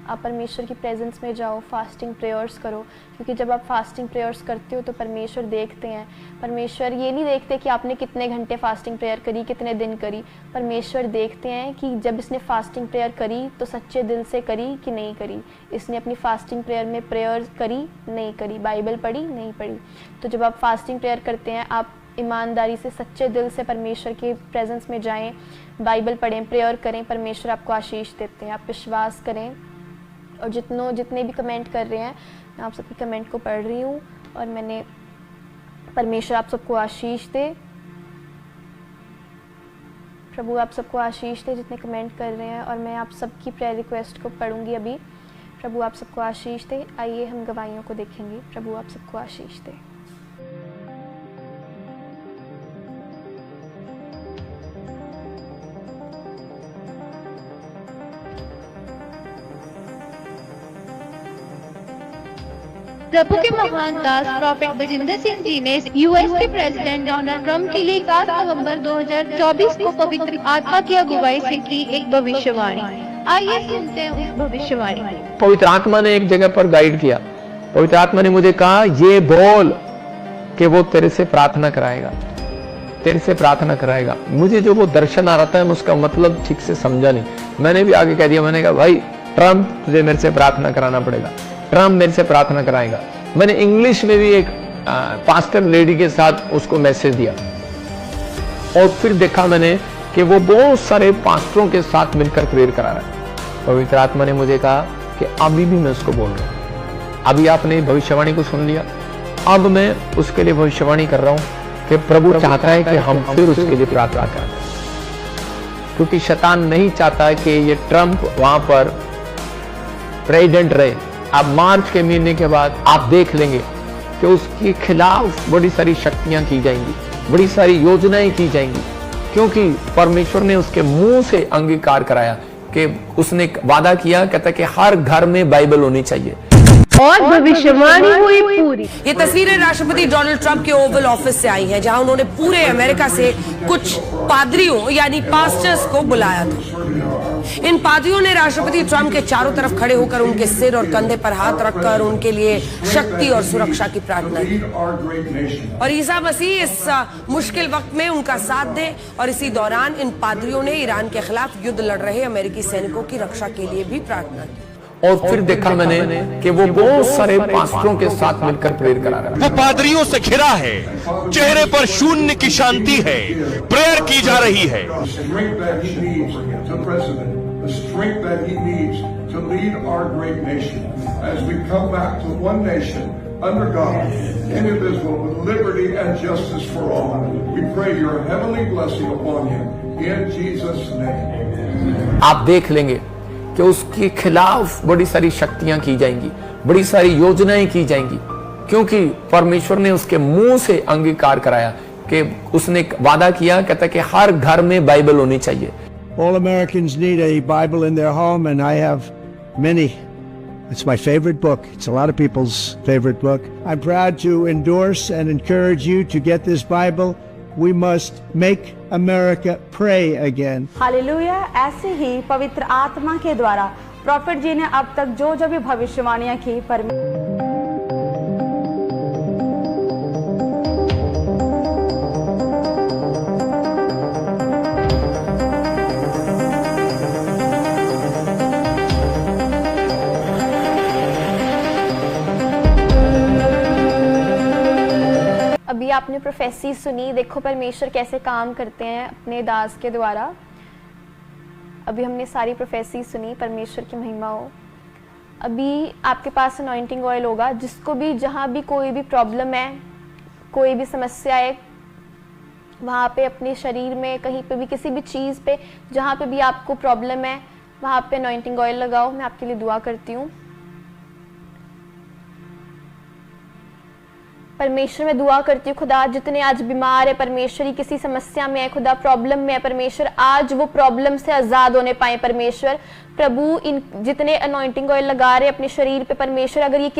आप परमेश्वर की प्रेजेंस में जाओ, फास्टिंग प्रेयर्स करो, क्योंकि जब आप फास्टिंग प्रेयर्स करते हो तो परमेश्वर देखते हैं। परमेश्वर ये नहीं देखते कि आपने कितने घंटे फास्टिंग प्रेयर करी, कितने दिन करी, परमेश्वर देखते हैं कि जब इसने फास्टिंग प्रेयर करी तो सच्चे दिल से करी कि नहीं करी, इसने अपनी फास्टिंग प्रेयर में प्रेयर करी नहीं करी, बाइबल पढ़ी नहीं पढ़ी। तो जब आप फास्टिंग प्रेयर करते हैं आप ईमानदारी से सच्चे दिल से परमेश्वर के प्रेजेंस में जाएं, बाइबल पढ़ें, प्रेयर करें, परमेश्वर आपको आशीष देते हैं। आप विश्वास करें, और जितने भी कमेंट कर रहे हैं मैं आप सबके कमेंट को पढ़ रही हूँ, और मैंने परमेश्वर आप सबको आशीष दे, प्रभु आप सबको आशीष दे जितने कमेंट कर रहे हैं। और मैं आप सबकी प्रेयर रिक्वेस्ट को पढ़ूंगी अभी। प्रभु आप सबको आशीष दे। आइए हम गवाहियों को देखेंगे। प्रभु आप सबको आशीष दे। प्रभु के महान दास प्रोफेट बजिंदर सिंह जी ने यूएस के प्रेसिडेंट डोनाल्ड ट्रंप के लिए 7 नवंबर 2024 को पवित्र आत्मा की अगुवाई से की एक भविष्यवाणी। आइए सुनते हैं उस भविष्यवाणी। पवित्र आत्मा ने एक जगह पर गाइड किया। पवित्र आत्मा ने मुझे कहा ये बोल कि वो तेरे से प्रार्थना कराएगा, तेरे से प्रार्थना कराएगा। मुझे जो वो दर्शन आ रहा था मैं उसका मतलब ठीक से समझा नहीं। मैंने भी आगे कह दिया, मैंने कहा भाई ट्रंप तुझे मेरे से प्रार्थना कराना पड़ेगा, ट्रंप मेरे से प्रार्थना कराएगा। मैंने इंग्लिश में भी एक पास्टर लेडी के साथ उसको मैसेज दिया, और फिर देखा मैंने कि वो बहुत सारे पास्टरों के साथ मिलकर प्रेयर करा रहा है। पवित्र आत्मा ने मुझे कहा कि अभी भी मैं उसको बोल रहा हूं। अभी आपने भविष्यवाणी को सुन लिया, अब मैं उसके लिए भविष्यवाणी कर रहा हूं कि प्रभु चाहता है कि हम फिर उसके लिए प्रार्थना करें, क्योंकि शैतान नहीं चाहता कि ये ट्रंप वहां पर प्रेसिडेंट रहे। अब मार्च के महीने के बाद आप देख लेंगे कि उसके खिलाफ बड़ी सारी शक्तियां की जाएंगी, बड़ी सारी योजनाएं की जाएंगी, क्योंकि परमेश्वर ने उसके मुंह से अंगीकार कराया कि उसने वादा किया, कहता कि हर घर में बाइबल होनी चाहिए और भविष्यवाणी हुई पूरी। ये तस्वीरें राष्ट्रपति डोनाल्ड ट्रंप के ओवल ऑफिस से आई हैं, जहां उन्होंने पूरे अमेरिका से कुछ पादरियों यानी पास्टर्स को बुलाया था। इन पादरियों ने राष्ट्रपति ट्रंप के चारों तरफ खड़े होकर उनके सिर और कंधे पर हाथ रखकर उनके लिए शक्ति और सुरक्षा की प्रार्थना की और ईसा मसीह इस मुश्किल वक्त में उनका साथ दे। और इसी दौरान इन पादरियों ने ईरान के खिलाफ युद्ध लड़ रहे अमेरिकी सैनिकों की रक्षा के लिए भी प्रार्थना की। और फिर देखा मैंने कि वो बहुत सारे पास्टरों के साथ मिलकर प्रेयर करा रहा है। वो पादरियों से घिरा है, चेहरे पर शून्य की शांति है, प्रेयर की जा रही है। Under God, indivisible, with liberty and justice for all. We pray your heavenly blessing upon him in Jesus' name. आप देख लेंगे कि उसके खिलाफ बड़ी सारी शक्तियां की जाएंगी, बड़ी सारी योजनाएं की जाएंगी, क्योंकि परमेश्वर ने उसके मुंह से अंगीकार कराया कि उसने वादा किया, कहता कि हर घर में बाइबल होनी चाहिए। All Americans need a Bible in their home, and I have many. It's my favorite book. It's a lot of people's favorite book. I'm proud to endorse and encourage you to get this Bible. We must make America pray again. Hallelujah. ऐसे ही पवित्र आत्मा के द्वारा profit जी ने अब तक जो भी भविष्यवाणियां की अभी आपने प्रोफेसी सुनी, देखो परमेश्वर कैसे काम करते हैं अपने दास के द्वारा। अभी हमने सारी प्रोफेसी सुनी, परमेश्वर की महिमा हो। अभी आपके पास अनॉइंटिंग ऑयल होगा, जिसको भी जहाँ भी कोई भी प्रॉब्लम है, कोई भी समस्या है, वहाँ पे अपने शरीर में कहीं पे भी किसी भी चीज़ पे जहाँ पे भी आपको प्रॉब्लम है वहाँ पे अनॉइंटिंग ऑयल लगाओ। मैं आपके लिए दुआ करती हूँ। परमेश्वर मैं दुआ करती हूँ खुदा, जितने आज बीमार है परमेश्वरी, किसी समस्या में है खुदा, प्रॉब्लम में है परमेश्वर, आज वो प्रॉब्लम से आज़ाद होने पाए परमेश्वर। प्रभु इन जितने अनॉइंटिंग ऑयल लगा रहे अपने शरीर पे परमेश्वर, अगर ये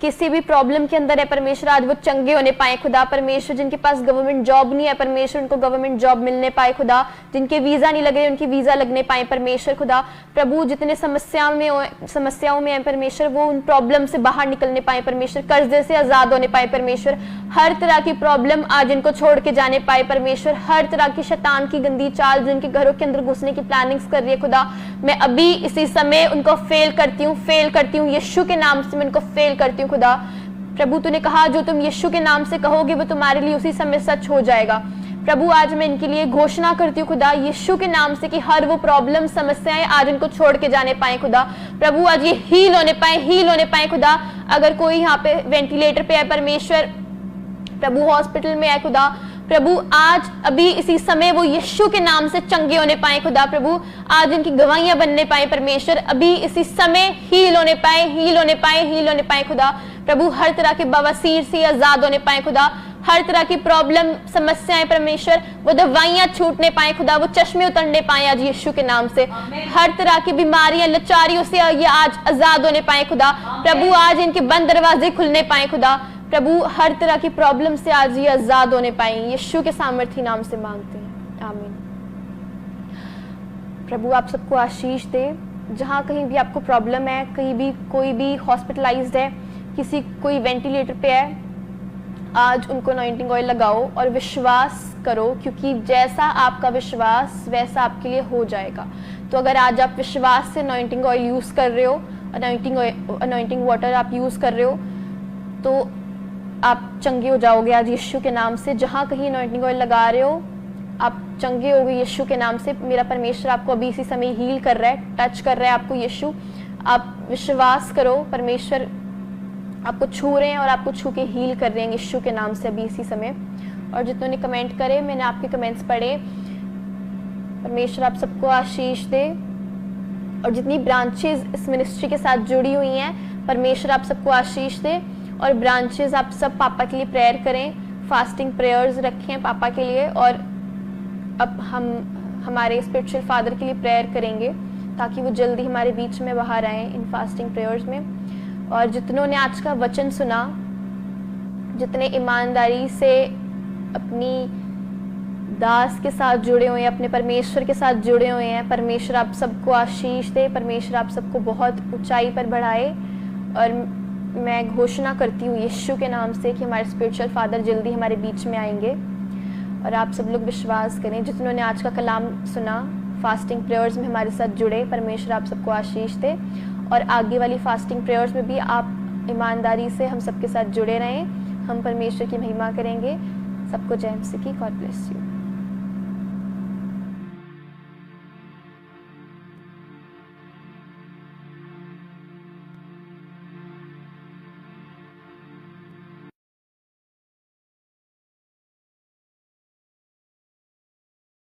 किसी भी प्रॉब्लम के अंदर है परमेश्वर, आज वो चंगे होने पाए खुदा। परमेश्वर जिनके पास गवर्नमेंट जॉब नहीं है परमेश्वर, उनको गवर्नमेंट जॉब मिलने पाए खुदा। जिनके वीज़ा नहीं लगे उनकी वीज़ा लगने पाए परमेश्वर खुदा। प्रभु जितने समस्याओं में है परमेश्वर, वो उन प्रॉब्लम से बाहर निकलने पाए परमेश्वर, कर्जे से आज़ाद होने पाए परमेश्वर। हर तरह की प्रॉब्लम आज इनको छोड़ के जाने पाए परमेश्वर। हर तरह की शैतान की गंदी चाल जिनके घरों के अंदर घुसने की प्लानिंग्स कर रही है खुदा, मैं अभी इसी समय उनको फेल करती हूँ यीशु के नाम से मैं उनको फेल करती हूँ खुदा। प्रभु तूने कहा जो तुम यीशु के नाम से कहोगे वो तुम्हारे लिए उसी समय सच हो जाएगा। प्रभु आज मैं इनके लिए घोषणा करती हूँ खुदा यीशु के नाम से कि हर वो प्रॉब्लम समस्याएं आज इनको छोड़ के जाने पाए खुदा। प्रभु आज ये हील होने पाए खुदा। अगर कोई यहाँ पे वेंटिलेटर पे है परमेश्वर, प्रभु हॉस्पिटल में है खुदा, प्रभु आज अभी इसी समय वो यीशु के नाम से चंगे होने पाए खुदा। प्रभु आज इनकी गवाहियां बनने पाए परमेश्वर, अभी इसी समय हील होने पाए खुदा। प्रभु हर तरह के बवासीर से आजाद होने पाए खुदा। हर तरह की प्रॉब्लम समस्याएं परमेश्वर वो दवाइयां छूटने पाए खुदा, वो चश्मे उतरने पाए आज यीशु के नाम से। हर तरह की बीमारियां लाचारियों से ये आज आजाद होने पाए खुदा। प्रभु आज इनके बंद दरवाजे खुलने पाए खुदा। प्रभु हर तरह की प्रॉब्लम से आज ये आजाद होने पाए, यीशु के सामर्थी नाम से मांगते हैं, आमीन। प्रभु आप सबको आशीष दे। जहाँ कहीं भी आपको प्रॉब्लम है, कहीं भी कोई भी हॉस्पिटलाइज्ड है, कोई वेंटिलेटर पे है, आज उनको अनॉइंटिंग ऑयल लगाओ और विश्वास करो, क्योंकि जैसा आपका विश्वास वैसा आपके लिए हो जाएगा। तो अगर आज आप विश्वास से अनॉइंटिंग ऑयल यूज़ कर रहे हो, अनॉइंटिंग वाटर आप यूज़ कर रहे हो, तो आप चंगे हो जाओगे आज यीशु के नाम से। जहाँ कहीं अनॉइंटिंग ऑयल लगा रहे हो आप चंगे होगे यीशु के नाम से। मेरा परमेश्वर आपको अभी इसी समय हील कर रहा है, टच कर रहा है आपको यीशु। आप विश्वास करो, परमेश्वर आपको छू रहे हैं और आपको छू के हील कर रहे हैं यीशु के नाम से अभी इसी समय। और जितनों ने कमेंट करे, मैंने आपके कमेंट्स पढ़े। परमेश्वर आप सबको आशीष दे। और जितनी ब्रांचेस इस मिनिस्ट्री के साथ जुड़ी हुई हैं, परमेश्वर आप सबको आशीष दे। और ब्रांचेस आप सब पापा के लिए प्रेयर करें, फास्टिंग प्रेयर्स रखें पापा के लिए। और अब हम हमारे स्पिरिचुअल फादर के लिए प्रेयर करेंगे ताकि वो जल्दी हमारे बीच में बाहर आए इन फास्टिंग प्रेयर्स में। और जितनों ने आज का वचन सुना, जितने ईमानदारी से अपनी दास के साथ जुड़े हुए हैं, अपने परमेश्वर के साथ जुड़े हुए हैं, परमेश्वर आप सबको आशीष दे, परमेश्वर आप सबको बहुत ऊंचाई पर बढ़ाए। और मैं घोषणा करती हूँ यीशु के नाम से कि हमारे स्पिरिचुअल फादर जल्दी हमारे बीच में आएंगे। और आप सब लोग विश्वास करें, जितनों ने आज का कलाम सुना, फास्टिंग प्रेयर्स में हमारे साथ जुड़े, परमेश्वर आप सबको आशीष दे। और आगे वाली फास्टिंग प्रेयर्स में भी आप ईमानदारी से हम सबके साथ जुड़े रहें। हम परमेश्वर की महिमा करेंगे। सबको जय मसीह की। God bless you.